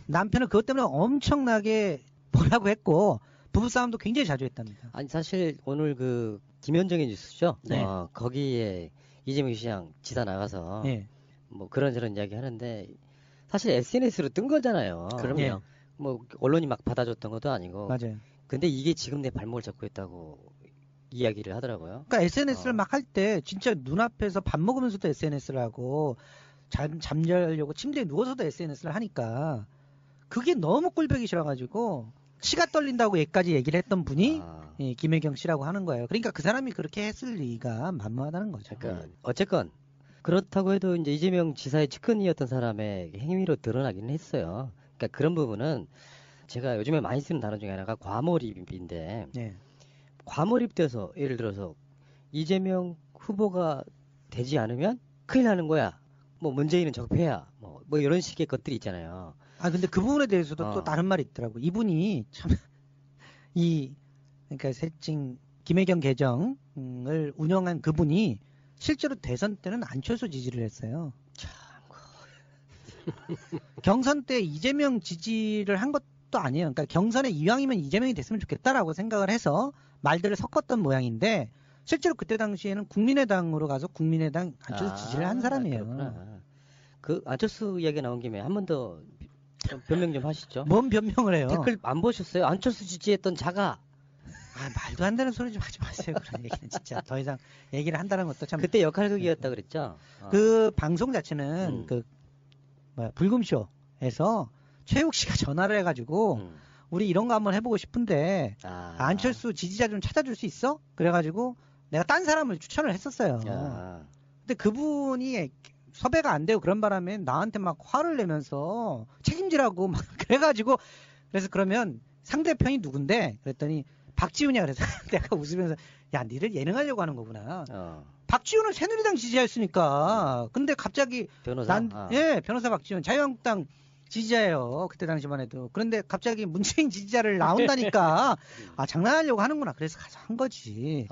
남편을 그것 때문에 엄청나게 뭐라고 했고 부부싸움도 굉장히 자주 했답니다. 아니 사실 오늘 그 김현정의 뉴스죠. 네. 거기에 이재명 시장 지사 나가서 예. 뭐 그런저런 이야기 하는데 사실 SNS로 뜬 거잖아요. 그럼요. 예. 뭐 언론이 막 받아줬던 것도 아니고. 맞아요. 근데 이게 지금 내 발목을 잡고 있다고 이야기를 하더라고요. 그러니까 SNS를 막 할 때 진짜 눈앞에서 밥 먹으면서도 SNS를 하고 잠자려고 침대에 누워서도 SNS를 하니까 그게 너무 꼴보기 싫어가지고 치가 떨린다고 얘까지 얘기를 했던 분이 예, 김혜경 씨라고 하는 거예요. 그러니까 그 사람이 그렇게 했을 리가 만무하다는 거죠. 그러니까 어쨌건 그렇다고 해도 이제 이재명 지사의 측근이었던 사람의 행위로 드러나기는 했어요. 그러니까 그런 부분은 제가 요즘에 많이 쓰는 단어 중에 하나가 과몰입인데 예. 과몰입돼서 예를 들어서 이재명 후보가 되지 않으면 큰일 나는 거야. 뭐 문재인은 적폐야. 뭐 이런 식의 것들이 있잖아요. 아 근데 그 부분에 대해서도 또 다른 말이 있더라고. 이분이 참 그러니까 새칭 김혜경 계정을 운영한 그분이 실제로 대선 때는 안철수 지지를 했어요. 경선 때 이재명 지지를 한 것도 아니에요. 그러니까 경선에 이왕이면 이재명이 됐으면 좋겠다라고 생각을 해서 말들을 섞었던 모양인데 실제로 그때 당시에는 국민의당으로 가서 국민의당 안철수 지지를 한 사람이에요. 그렇구나. 그 안철수 이야기 나온 김에 한 번 더 변명 좀 하시죠. 뭔 변명을 해요? 댓글 안 보셨어요? 안철수 지지했던 자가 아 말도 안 되는 소리 좀 하지 마세요. 그런 얘기는 진짜 더 이상 얘기를 한다는 것도 참. 그때 역할극이었다 그랬죠. 그 방송 자체는 그 불금쇼에서 최욱 씨가 전화를 해가지고 우리 이런 거 한번 해보고 싶은데 안철수 지지자 좀 찾아줄 수 있어? 그래가지고 내가 딴 사람을 추천을 했었어요. 근데 그분이 섭외가 안 되고 그런 바람에 나한테 막 화를 내면서 책임지라고 막 그래가지고 그래서 그러면 상대편이 누군데? 그랬더니 박지훈이야. 그래서 내가 웃으면서 야 니를 예능하려고 하는 거구나. 박지훈은 새누리당 지지자였으니까. 근데 갑자기 변호사? 예, 변호사 박지훈 자유한국당 지지자예요. 그때 당시만 해도. 그런데 갑자기 문재인 지지자를 나온다니까 아 장난하려고 하는구나. 그래서 가서 한 거지.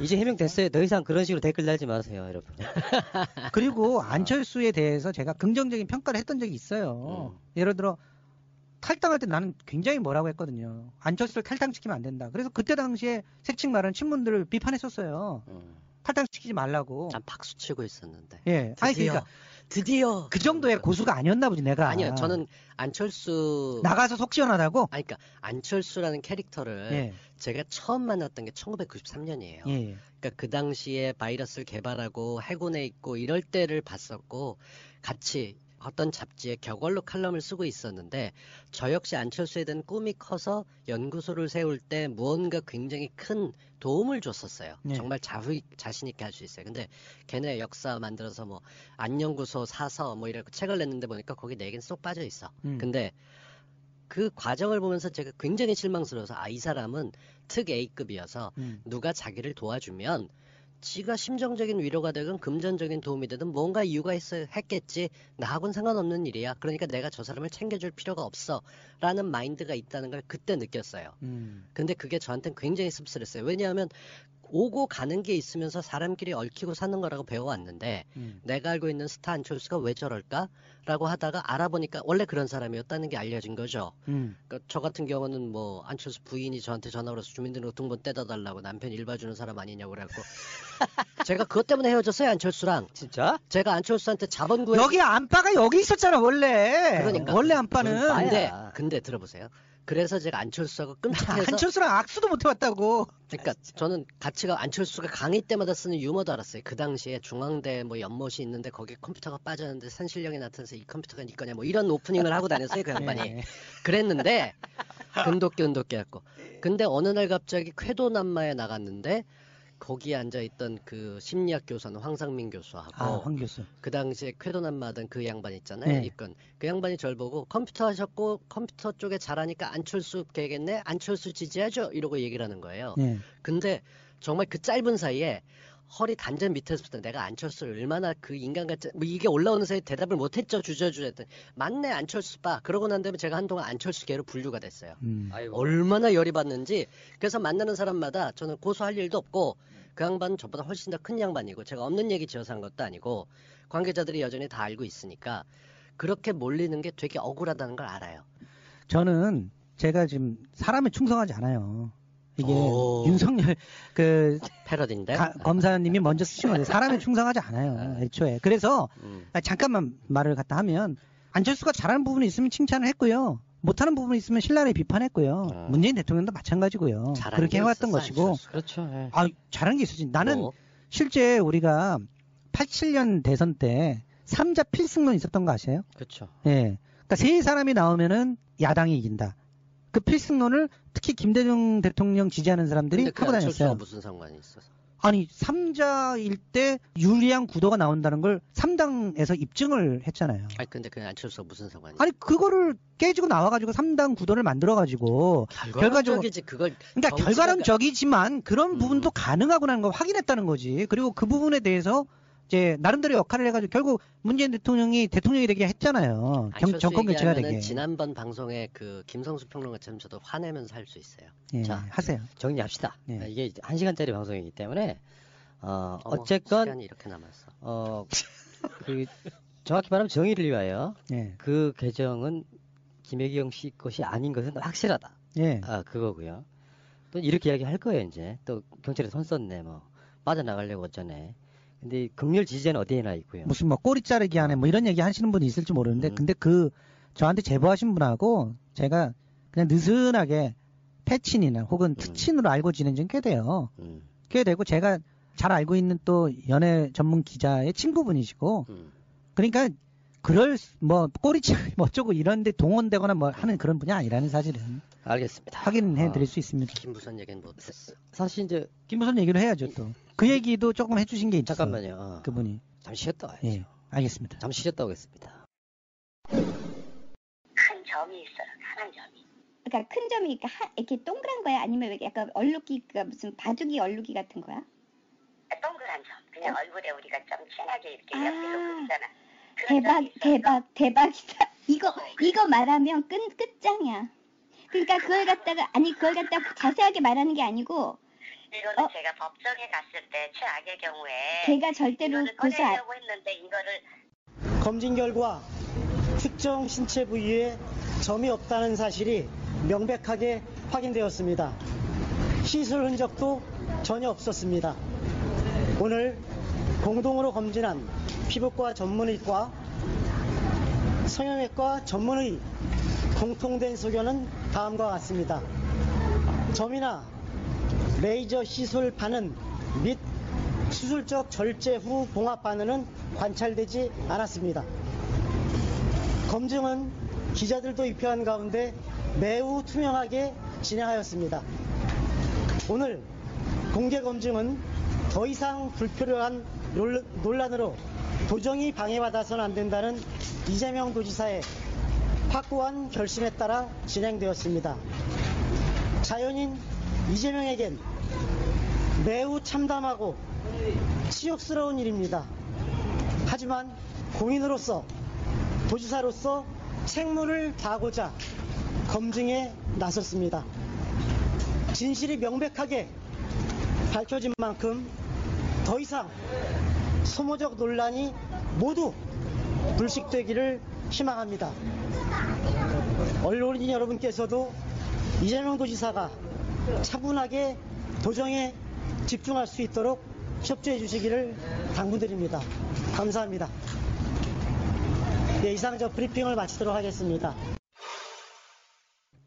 이제 해명됐어요. 더 이상 그런 식으로 댓글 달지 마세요, 여러분. 그리고 안철수에 대해서 제가 긍정적인 평가를 했던 적이 있어요. 예를 들어 탈당할 때 나는 굉장히 뭐라고 했거든요. 안철수를 탈당시키면 안 된다. 그래서 그때 당시에 색칭 말하는 친문들을 비판했었어요. 탈당시키지 말라고. 난 박수 치고 있었는데. 예. 아니 그러니까 드디어 그 정도의 고수가 아니었나 보지 내가. 아니요. 저는 안철수 나가서 속 시원하다고. 아니 그러니까 안철수라는 캐릭터를 예. 제가 처음 만났던 게 1993년이에요. 예. 그러니까 그 당시에 바이러스를 개발하고 해군에 있고 이럴 때를 봤었고 같이 어떤 잡지에 격언로 칼럼을 쓰고 있었는데 저 역시 안철수에 대한 꿈이 커서 연구소를 세울 때 무언가 굉장히 큰 도움을 줬었어요. 네. 정말 자신 있게 할 수 있어요. 근데 걔네 역사 만들어서 뭐 안연구소 사서 뭐 이렇게 책을 냈는데 보니까 거기 내겐 쏙 빠져 있어. 근데 그 과정을 보면서 제가 굉장히 실망스러워서 이 사람은 특 A급이어서 누가 자기를 도와주면 지가 심정적인 위로가 되든 금전적인 도움이 되든 뭔가 이유가 했겠지. 나하고는 상관없는 일이야. 그러니까 내가 저 사람을 챙겨줄 필요가 없어 라는 마인드가 있다는 걸 그때 느꼈어요. 근데 그게 저한테는 굉장히 씁쓸했어요. 왜냐하면 오고 가는 게 있으면서 사람끼리 얽히고 사는 거라고 배워왔는데 내가 알고 있는 스타 안철수가 왜 저럴까라고 하다가 알아보니까 원래 그런 사람이었다는 게 알려진 거죠. 그러니까 저 같은 경우는 뭐 안철수 부인이 저한테 전화 걸어서 주민등록등본 떼다 달라고 남편 일 봐주는 사람 아니냐고 그래갖고 제가 그것 때문에 헤어졌어요. 안철수랑. 진짜? 제가 안철수한테 자본 구해 여기 안빠가 여기 있었잖아 원래. 그러니까. 원래 안빠는. 근데 들어보세요. 그래서 제가 안철수하고 끔찍해서 안철수랑 악수도 못 해봤다고. 그러니까 저는 가치가 안철수가 강의 때마다 쓰는 유머도 알았어요. 그 당시에 중앙대 뭐 연못이 있는데 거기에 컴퓨터가 빠졌는데 산신령이 나타나서 이 컴퓨터가 네 거냐 뭐 이런 오프닝을 하고 다녔어요. 그 양반이. 네. 그랬는데 근독기 했고 근데 어느 날 갑자기 쾌도남마에 나갔는데 거기에 앉아있던 그 심리학 교사는 황상민 교수하고 황 교수. 그 당시에 쾌도남마 하던 그 양반 있잖아요. 네. 이건 그 양반이 저를 보고 컴퓨터 하셨고 컴퓨터 쪽에 잘하니까 안철수 되겠네. 안철수 지지하죠. 이러고 얘기를 하는 거예요. 네. 근데 정말 그 짧은 사이에 허리 단전 밑에서부터 내가 안철수를 얼마나 그 인간같이 뭐 이게 올라오는 사이에 대답을 못했죠. 주저했더니 맞네 안철수 봐. 그러고 난 다음에 제가 한동안 안철수계로 분류가 됐어요. 아이고. 얼마나 열이 받는지. 그래서 만나는 사람마다 저는 고소할 일도 없고 그 양반은 저보다 훨씬 더 큰 양반이고 제가 없는 얘기 지어서 한 것도 아니고 관계자들이 여전히 다 알고 있으니까 그렇게 몰리는 게 되게 억울하다는 걸 알아요. 저는 제가 지금 사람에 충성하지 않아요. 이게 오. 윤석열 그 패러디인데 검사님이 먼저 쓰신 건데 사람에 충성하지 않아요. 애초에. 그래서 잠깐만 말을 갖다 하면 안철수가 잘하는 부분이 있으면 칭찬을 했고요. 못하는 부분이 있으면 신랄히 비판했고요. 문재인 대통령도 마찬가지고요. 그렇게 해왔던 것이고. 안철수. 그렇죠. 예. 잘한 게 있었지. 나는 뭐? 실제 우리가 87년 대선 때 3자 필승론 있었던 거 아세요? 그렇죠. 예. 그러니까 세 사람이 나오면은 야당이 이긴다. 그 필승론을 특히 김대중 대통령 지지하는 사람들이 근데 그 하고 안철수와 다녔어요. 무슨 상관이 있어서? 아니 3자일 때 유리한 구도가 나온다는 걸 3당에서 입증을 했잖아요. 아니 근데 그 안철수와 무슨 상관이? 아니 그거를 깨지고 나와가지고 3당 구도를 만들어가지고 결과적이지 그걸. 그러니까 결과론적이지만 그런 부분도 가능하구나는 걸 확인했다는 거지. 그리고 그 부분에 대해서 이제 나름대로 역할을 해가지고 결국 문재인 대통령이 대통령이 되게 했잖아요. 정권 교체가 되게. 지난번 방송에 그 김성수 평론가처럼 저도 화내면서 할 수 있어요. 예, 자, 하세요. 정리합시다. 네. 이게 1시간짜리 방송이기 때문에 어머, 어쨌건 시간이 이렇게 남았어. 그 정확히 말하면 정의를 위하여 예, 그 개정은 김혜경 씨 것이 아닌 것은 확실하다. 예. 그거고요. 또 이렇게 이야기할 거예요. 이제 또 경찰에 손 썼네 뭐 빠져나가려고 어쩌네. 근데 극렬 지지자는 어디에나 있고요. 무슨 뭐 꼬리 자르기 안에 뭐 이런 얘기 하시는 분이 있을지 모르는데 근데 그 저한테 제보하신 분하고 제가 그냥 느슨하게 패친이나 혹은 특친으로 알고 지낸 지는 꽤 돼요. 꽤 되고 제가 잘 알고 있는 또 연애 전문 기자의 친구분이시고 그러니까 그럴 뭐 꼬리 자르기 뭐 어쩌고 이런데 동원되거나 뭐 하는 그런 분이 아니라는 사실은 알겠습니다. 확인해 드릴 수 있습니다. 김부선 얘기는 못했어. 사실 이제 김무선 얘기를 해야죠 또. 그 얘기도 조금 해주신 게 있어요. 잠깐만요. 그분이. 잠시 쉬었다 와야죠. 예, 알겠습니다. 잠시 쉬었다 오겠습니다. 큰 점이 있어요. 한 점이. 그러니까 큰 점이 이렇게 동그란 거야? 아니면 왜 약간 얼룩기가 무슨 바둑이 얼룩이 같은 거야? 동그란 점. 그냥 얼굴에 우리가 좀 진하게 이렇게 아. 옆에서 보이잖아. 그런 대박, 점이 있어서 대박이다. 이거 말하면 끝장이야. 그러니까 그걸 갖다가 자세하게 말하는 게 아니고 이거는 제가 법정에 갔을 때 최악의 경우에 걔가 절대로 이거를 고소 안 꺼내려고 했는데 이거를 검진 결과 특정 신체 부위에 점이 없다는 사실이 명백하게 확인되었습니다. 시술 흔적도 전혀 없었습니다. 오늘 공동으로 검진한 피부과 전문의과, 성형외과 전문의 공통된 소견은 다음과 같습니다. 점이나 레이저 시술 반응 및 수술적 절제 후 봉합 반응은 관찰되지 않았습니다. 검증은 기자들도 입회한 가운데 매우 투명하게 진행하였습니다. 오늘 공개 검증은 더 이상 불필요한 논란으로 도정이 방해받아서는 안 된다는 이재명 도지사의 확고한 결심에 따라 진행되었습니다. 자연인 이재명에겐 매우 참담하고 치욕스러운 일입니다. 하지만 공인으로서, 도지사로서 책무를 다하고자 검증에 나섰습니다. 진실이 명백하게 밝혀진 만큼 더 이상 소모적 논란이 모두 불식되기를 희망합니다. 언론인 여러분께서도 이재명 도지사가 차분하게 도정에 집중할 수 있도록 협조해 주시기를 당부드립니다. 감사합니다. 네, 이상 저 브리핑을 마치도록 하겠습니다.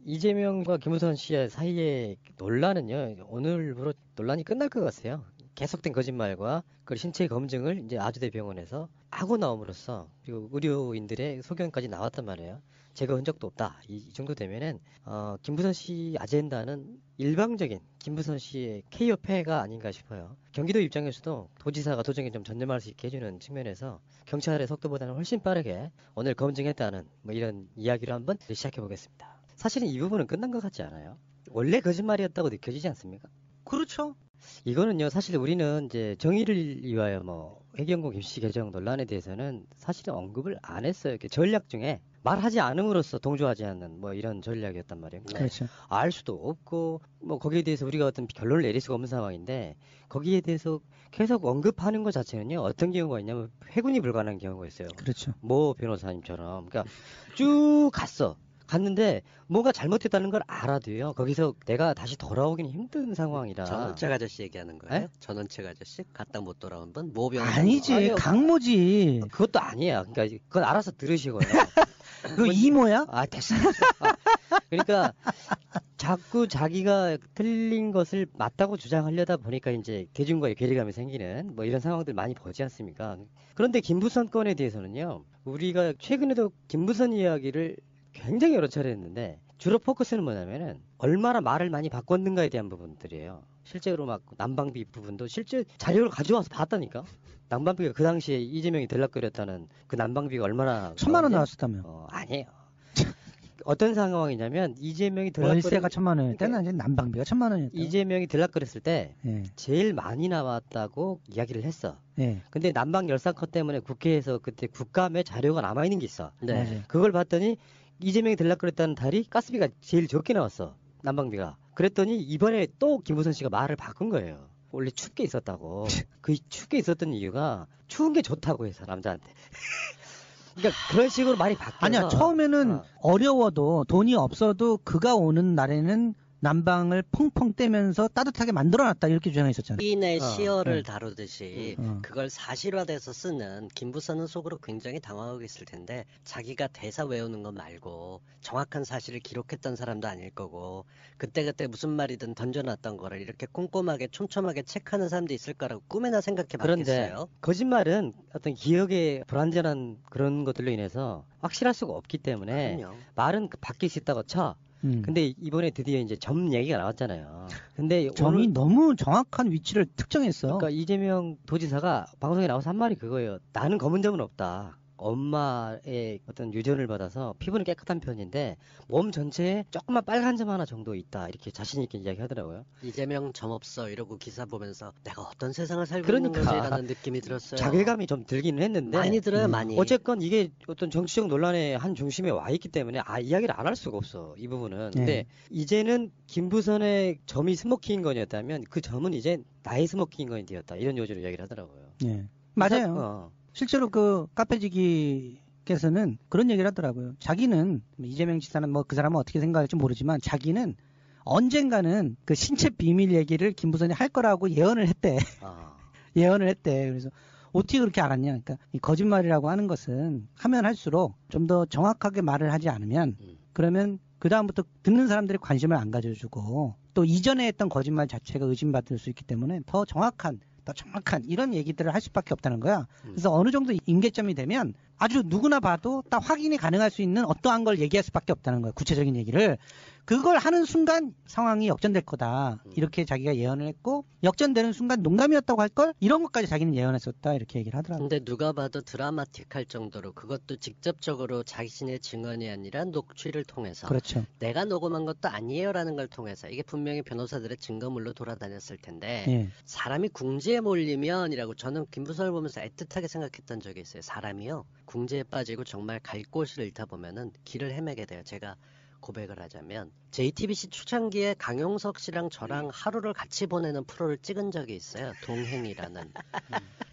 이재명과 김우선 씨 사이의 논란은요, 오늘부로 논란이 끝날 것 같아요. 계속된 거짓말과 그 신체 검증을 이제 아주대 병원에서 하고 나옴으로써, 그리고 의료인들의 소견까지 나왔단 말이에요. 제거 흔적도 없다. 이 정도 되면은 김부선 씨 아젠다는 일방적인 김부선 씨의 K협회가 아닌가 싶어요. 경기도 입장에서도 도지사가 도정에 좀 전념할 수 있게 해주는 측면에서 경찰의 속도보다는 훨씬 빠르게 오늘 검증했다는 뭐 이런 이야기로 한번 시작해 보겠습니다. 사실은 이 부분은 끝난 것 같지 않아요? 원래 거짓말이었다고 느껴지지 않습니까? 그렇죠. 이거는요, 사실 우리는 이제 정의를 위하여 뭐 해경공 임시 개정 논란에 대해서는 사실은 언급을 안 했어요. 이렇게 전략 중에 말하지 않음으로써 동조하지 않는 뭐 이런 전략이었단 말이에요. 그렇죠. 알 수도 없고 뭐 거기에 대해서 우리가 어떤 결론을 내릴 수가 없는 상황인데, 거기에 대해서 계속 언급하는 것 자체는요, 어떤 경우가 있냐면 회군이 불가능한 경우가 있어요. 그렇죠. 모 변호사님처럼. 그러니까 쭉 갔는데 뭔가 잘못했다는 걸 알아도요, 거기서 내가 다시 돌아오기는 힘든 상황이라. 전원책 아저씨 얘기하는 거예요? 네? 전원책 아저씨? 갔다 못 돌아온 분? 모병? 아니지, 아니요. 강모지. 그것도 아니야. 그러니까 그건 알아서 들으시고요. 그 이모야? 아, 됐어. 그러니까 자꾸 자기가 틀린 것을 맞다고 주장하려다 보니까 이제 대중과의 괴리감이 생기는 뭐 이런 상황들 많이 보지 않습니까? 그런데 김부선 건에 대해서는요, 우리가 최근에도 김부선 이야기를 굉장히 여러 차례 했는데, 주로 포커스는 뭐냐면은 얼마나 말을 많이 바꿨는가에 대한 부분들이에요. 실제로 막 난방비 부분도 실제 자료를 가져와서 봤다니까. 난방비가 그 당시에 이재명이 들락거렸다는 그 난방비가 얼마나 1,000만 원 나왔었다며. 아니에요. 어떤 상황이냐면 이재명이 월세가 1,000만 원이었다는 이제 난방비가 1,000만 원이었다. 이재명이 들락거렸을 때 예. 제일 많이 나왔다고 이야기를 했어. 예. 근데 난방 열상컷 때문에 국회에서 그때 국감에 자료가 남아 있는 게 있어. 네. 맞아요. 그걸 봤더니 이재명이 들락거렸다는 달이 가스비가 제일 적게 나왔어. 난방비가. 그랬더니 이번에 또 김부선 씨가 말을 바꾼 거예요. 원래 춥게 있었다고. 그 춥게 있었던 이유가 추운 게 좋다고 해서 남자한테. 그러니까 그런 식으로 말이 바뀌어서. 아니야, 처음에는 어려워도 돈이 없어도 그가 오는 날에는 난방을 펑펑 떼면서 따뜻하게 만들어놨다 이렇게 주장했었잖아요. 시인의 시어를 네. 다루듯이 어. 그걸 사실화돼서 쓰는 김부선은 속으로 굉장히 당황하고 있을 텐데, 자기가 대사 외우는 것 말고 정확한 사실을 기록했던 사람도 아닐 거고, 그때그때 무슨 말이든 던져놨던 거를 이렇게 꼼꼼하게 촘촘하게 체크하는 사람도 있을 거라고 꿈에나 생각해 그런데 봤겠어요? 거짓말은 어떤 기억의 불완전한 그런 것들로 인해서 확실할 수가 없기 때문에 그럼요. 말은 바뀔 수 있다고 쳐. 근데 이번에 드디어 이제 점 얘기가 나왔잖아요. 근데 점이 오늘 너무 정확한 위치를 특정했어. 그러니까 이재명 도지사가 방송에 나와서 한 말이 그거예요. 나는 검은 점은 없다. 엄마의 어떤 유전을 받아서 피부는 깨끗한 편인데 몸 전체에 조그만 빨간 점 하나 정도 있다. 이렇게 자신 있게 이야기하더라고요. 이재명 점 없어 이러고 기사 보면서 내가 어떤 세상을 살고 그러니까. 있는 거지라는 느낌이 들었어요. 자괴감이 좀 들기는 했는데 많이 들어요, 많이. 어쨌건 이게 어떤 정치적 논란의 한 중심에 와 있기 때문에 이야기를 안 할 수가 없어, 이 부분은. 근데 이제는 김부선의 점이 스모킹 건이었다면 그 점은 이제 나의 스모킹 건이 되었다, 이런 요지로 이야기를 하더라고요. 예. 맞아요. 실제로 그 카페지기 김부선께서는 그런 얘기를 하더라고요. 자기는 이재명 지사는 뭐 그 사람은 어떻게 생각할지 모르지만 자기는 언젠가는 그 신체 비밀 얘기를 김부선이 할 거라고 예언을 했대. 예언을 했대. 그래서 어떻게 그렇게 알았냐? 그러니까 이 거짓말이라고 하는 것은 하면 할수록 좀 더 정확하게 말을 하지 않으면 그러면 그 다음부터 듣는 사람들이 관심을 안 가져주고 또 이전에 했던 거짓말 자체가 의심받을 수 있기 때문에 더 정확한 이런 얘기들을 할 수밖에 없다는 거야. 그래서 어느 정도 임계점이 되면 아주 누구나 봐도 딱 확인이 가능할 수 있는 어떠한 걸 얘기할 수밖에 없다는 거야. 구체적인 얘기를. 그걸 하는 순간 상황이 역전될 거다. 이렇게 자기가 예언을 했고 역전되는 순간 농담이었다고 할 걸 이런 것까지 자기는 예언했었다. 이렇게 얘기를 하더라고요. 근데 누가 봐도 드라마틱할 정도로 그것도 직접적으로 자신의 증언이 아니라 녹취를 통해서 그렇죠. 내가 녹음한 것도 아니에요라는 걸 통해서 이게 분명히 변호사들의 증거물로 돌아다녔을 텐데 예. 사람이 궁지에 몰리면이라고 저는 김부선을 보면서 애틋하게 생각했던 적이 있어요. 사람이요. 궁지에 빠지고 정말 갈 곳을 잃다 보면은 길을 헤매게 돼요. 제가 고백을 하자면 JTBC 초창기에 강용석 씨랑 저랑 하루를 같이 보내는 프로를 찍은 적이 있어요. 동행이라는.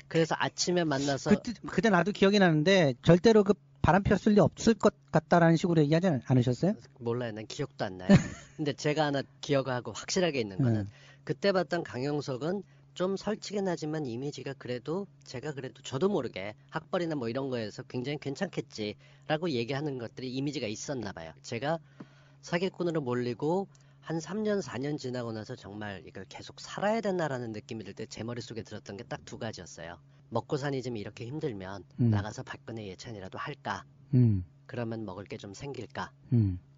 그래서 아침에 만나서 그때 나도 기억이 나는데 절대로 그 바람 피웠을 리 없을 것 같다라는 식으로 얘기하지 않으셨어요? 몰라요. 난 기억도 안 나요. 근데 제가 하나 기억하고 확실하게 있는 거는 그때 봤던 강용석은 좀 설치긴 하지만 이미지가 그래도 제가 그래도 저도 모르게 학벌이나 뭐 이런 거에서 굉장히 괜찮겠지라고 얘기하는 것들이 이미지가 있었나 봐요. 제가 사기꾼으로 몰리고 한 3년 4년 지나고 나서 정말 이걸 계속 살아야 되나라는 느낌이 들 때 제 머릿속에 들었던 게 딱 두 가지였어요. 먹고 사니 좀 이렇게 힘들면 나가서 박근혜 예찬이라도 할까? 그러면 먹을 게 좀 생길까?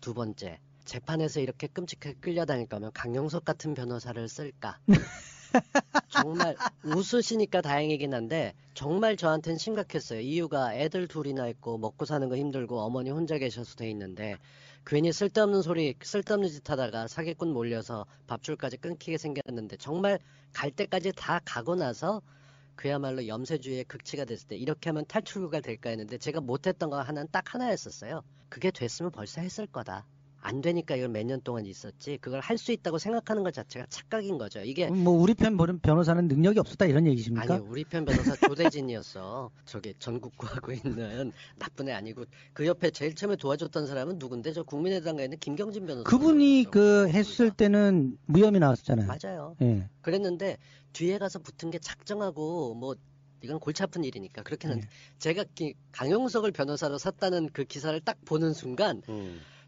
두 번째, 재판에서 이렇게 끔찍하게 끌려다닐 거면 강용석 같은 변호사를 쓸까? 정말 웃으시니까 다행이긴 한데 정말 저한테는 심각했어요. 이유가 애들 둘이나 있고 먹고 사는 거 힘들고 어머니 혼자 계셔서 돼 있는데 괜히 쓸데없는 소리 쓸데없는 짓 하다가 사기꾼 몰려서 밥줄까지 끊기게 생겼는데 정말 갈 때까지 다 가고 나서 그야말로 염세주의의 극치가 됐을 때 이렇게 하면 탈출구가 될까 했는데 제가 못했던 거 하나는 딱 하나였었어요. 그게 됐으면 벌써 했을 거다. 안 되니까 이걸 몇 년 동안 있었지 그걸 할 수 있다고 생각하는 것 자체가 착각인 거죠. 이게 뭐 우리 편 변호사는 능력이 없었다 이런 얘기십니까? 아니 우리 편 변호사 조대진이었어. 저기 전국구하고 있는 나쁜 애 아니고 그 옆에 제일 처음에 도와줬던 사람은 누군데 저 국민의당에 있는 김경진 변호사. 그분이 그 했을 때는 무혐의 나왔었잖아요. 맞아요. 예. 그랬는데 뒤에 가서 붙은 게 작정하고 뭐 이건 골치 아픈 일이니까 그렇게 했는데 제가 강용석을 변호사로 샀다는 그 기사를 딱 보는 순간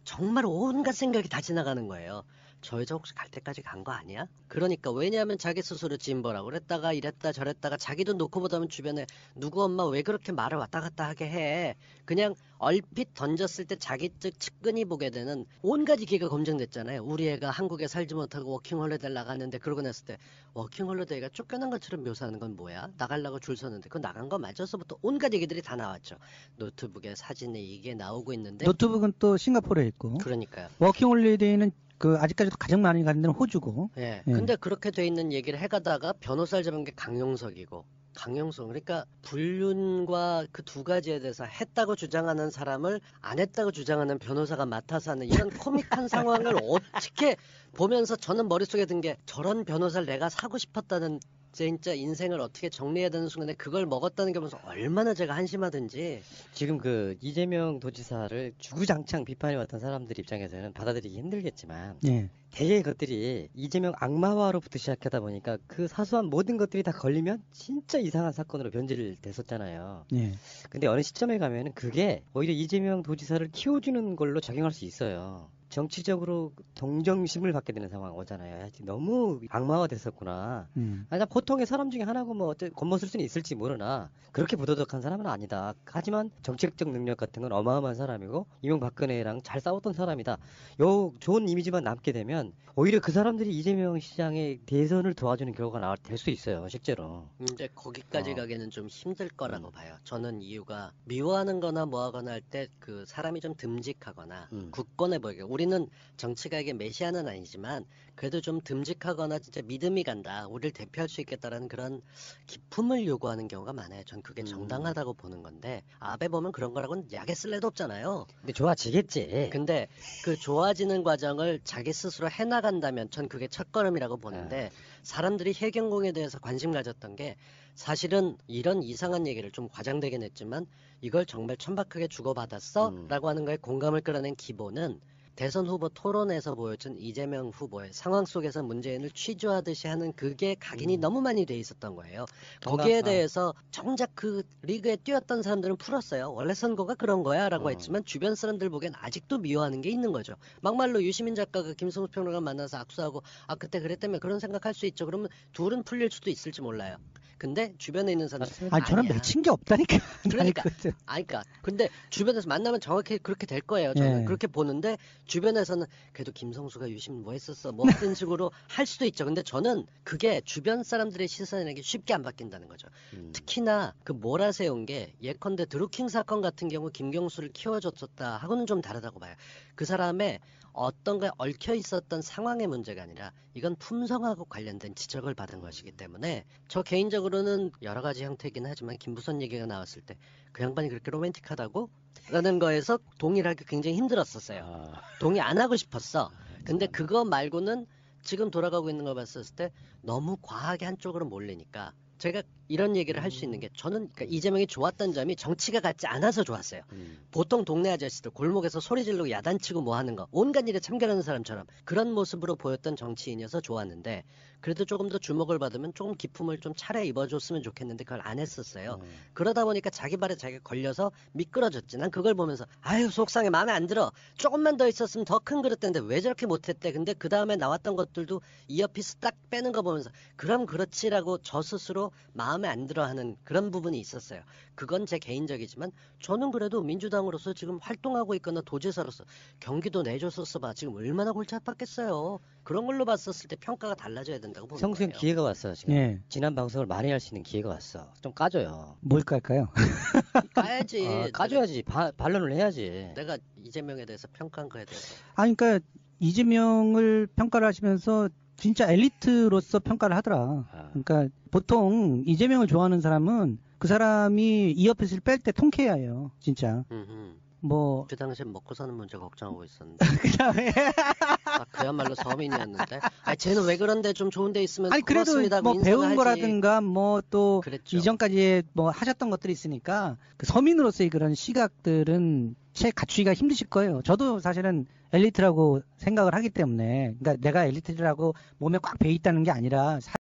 정말 온갖 생각이 다 지나가는 거예요. 저 여자 혹시 갈 때까지 간 거 아니야? 그러니까 왜냐하면 자기 스스로 진보라고 그랬다가 이랬다 저랬다가 자기도 놓고 보다면 주변에 누구 엄마 왜 그렇게 말을 왔다 갔다 하게 해. 그냥 얼핏 던졌을 때 자기 측근히 보게 되는 온갖 기회가 검증됐잖아요. 우리 애가 한국에 살지 못하고 워킹홀리데이를 나갔는데 그러고 났을 때 워킹홀리데이가 쫓겨난 것처럼 묘사하는 건 뭐야? 나가려고 줄 섰는데 그거 나간 거 맞아서부터 온갖 얘기들이 다 나왔죠. 노트북에 사진에 이게 나오고 있는데 노트북은 또 싱가포르에 있고 그러니까요. 워킹홀리데이는 그 아직까지도 가장 많이 가는 데는 호주고. 예. 예. 근데 그렇게 돼 있는 얘기를 해가다가 변호사를 잡은 게 강용석이고 강용석 그러니까 불륜과 그 두 가지에 대해서 했다고 주장하는 사람을 안 했다고 주장하는 변호사가 맡아서 하는 이런 코믹한 상황을 어떻게 보면서 저는 머릿속에 든 게 저런 변호사를 내가 사고 싶었다는 진짜 인생을 어떻게 정리해야 되는 순간에 그걸 먹었다는 게 보면서 얼마나 제가 한심하든지. 지금 그 이재명 도지사를 주구장창 비판해왔던 사람들 입장에서는 받아들이기 힘들겠지만 예. 대개 것들이 이재명 악마화로부터 시작하다 보니까 그 사소한 모든 것들이 다 걸리면 진짜 이상한 사건으로 변질 됐었잖아요. 예. 근데 어느 시점에 가면은 그게 오히려 이재명 도지사를 키워주는 걸로 작용할 수 있어요. 정치적으로 동정심을 받게 되는 상황 오잖아요. 너무 악마화 됐었구나. 아니, 보통의 사람 중에 하나고 뭐 겉멋을 수는 있을지 모르나 그렇게 부도덕한 사람은 아니다. 하지만 정치적 능력 같은 건 어마어마한 사람이고 이명박근혜랑 잘 싸웠던 사람이다. 요 좋은 이미지만 남게 되면 오히려 그 사람들이 이재명 시장의 대선을 도와주는 결과가 될 수 있어요. 실제로. 근데 거기까지 가기는 좀 힘들 거라고 봐요. 저는 이유가 미워하는 거나 뭐하거나 할 때 그 사람이 좀 듬직하거나 굳건해 보이게 우리는 정치가에게 메시아는 아니지만 그래도 좀 듬직하거나 진짜 믿음이 간다. 우리를 대표할 수 있겠다라는 그런 기품을 요구하는 경우가 많아요. 전 그게 정당하다고 보는 건데 아베 보면 그런 거라고는 약에 쓸 애도 없잖아요. 근데 좋아지겠지. 근데 그 좋아지는 과정을 자기 스스로 해나간다면 전 그게 첫걸음이라고 네. 보는데 사람들이 해경공에 대해서 관심 가졌던 게 사실은 이런 이상한 얘기를 좀 과장되긴 했지만 이걸 정말 천박하게 주고받았어? 라고 하는 거에 공감을 끌어낸 기본은 대선 후보 토론에서 보여준 이재명 후보의 상황 속에서 문재인을 취조하듯이 하는 그게 각인이 너무 많이 돼 있었던 거예요. 거기에 대해서 정작 그 리그에 뛰었던 사람들은 풀었어요. 원래 선거가 그런 거야 라고 했지만 주변 사람들 보기엔 아직도 미워하는 게 있는 거죠. 막말로 유시민 작가가 김성수 평론가 만나서 악수하고 아 그때 그랬다며 그런 생각할 수 있죠. 그러면 둘은 풀릴 수도 있을지 몰라요. 근데 주변에 있는 사람들 아니 저는 아니야. 맺힌 게 없다니까. 그러니까. 그것은. 그러니까 근데 주변에서 만나면 정확히 그렇게 될 거예요. 저는 예. 그렇게 보는데 주변에서는 그래도 김성수가 유심 뭐 했었어 뭐 하는 식으로 할 수도 있죠. 근데 저는 그게 주변 사람들의 시선에게 쉽게 안 바뀐다는 거죠. 특히나 그 몰아세운 게 예컨대 드루킹 사건 같은 경우 김경수를 키워줬었다 하고는 좀 다르다고 봐요. 그 사람의 어떤 거에 얽혀 있었던 상황의 문제가 아니라 이건 품성하고 관련된 지적을 받은 것이기 때문에 저 개인적으로는 여러 가지 형태이긴 하지만 김부선 얘기가 나왔을 때 그 양반이 그렇게 로맨틱하다고? 라는 거에서 동의를 하기 굉장히 힘들었었어요. 동의 안 하고 싶었어. 근데 그거 말고는 지금 돌아가고 있는 거 봤을 때 너무 과하게 한쪽으로 몰리니까 제가 이런 얘기를 할 수 있는 게 저는 그러니까 이재명이 좋았던 점이 정치가 같지 않아서 좋았어요. 보통 동네 아저씨들 골목에서 소리 지르고 야단치고 뭐 하는 거 온갖 일에 참견하는 사람처럼 그런 모습으로 보였던 정치인이어서 좋았는데 그래도 조금 더 주목을 받으면 조금 기품을 좀 차려 입어줬으면 좋겠는데 그걸 안 했었어요. 그러다 보니까 자기 발에 자기가 걸려서 미끄러졌지. 난 그걸 보면서 아유 속상해 마음에 안 들어. 조금만 더 있었으면 더 큰 그릇 됐는데 왜 저렇게 못했대. 근데 그 다음에 나왔던 것들도 이어피스 딱 빼는 거 보면서 그럼 그렇지라고 저 스스로 마음에 안 들어하는 그런 부분이 있었어요. 그건 제 개인적이지만 저는 그래도 민주당으로서 지금 활동하고 있거나 도지사로서 경기도 내줬었어 봐. 지금 얼마나 골치 아팠겠어요. 그런 걸로 봤었을 때 평가가 달라져야 된다고 보는 성수형 거예요. 기회가 왔어 지금. 예. 지난 방송을 많이 할 수 있는 기회가 왔어. 좀 까줘요. 뭘 깔까요? 까야지. 까줘야지. 반론을 해야지. 내가 이재명에 대해서 평가한 거에 대해서. 아니 그러니까 이재명을 평가를 하시면서 진짜 엘리트로서 평가를 하더라. 그러니까 보통 이재명을 좋아하는 사람은 그 사람이 이어핏을 뺄 때 통쾌해야 해요. 진짜. 뭐 그 당시엔 먹고 사는 문제 걱정하고 있었는데. 그다음에 아, 그야말로 서민이었는데. 아, 쟤는 왜 그런데 좀 좋은 데 있으면 아니 그래도 고맙습니다. 뭐 인사는 배운 하지. 거라든가 뭐 또 그랬죠. 이전까지 뭐 하셨던 것들이 있으니까 그 서민으로서의 그런 시각들은 채 갖추기가 힘드실 거예요. 저도 사실은 엘리트라고 생각을 하기 때문에 그러니까 내가 엘리트라고 몸에 꽉 배 있다는 게 아니라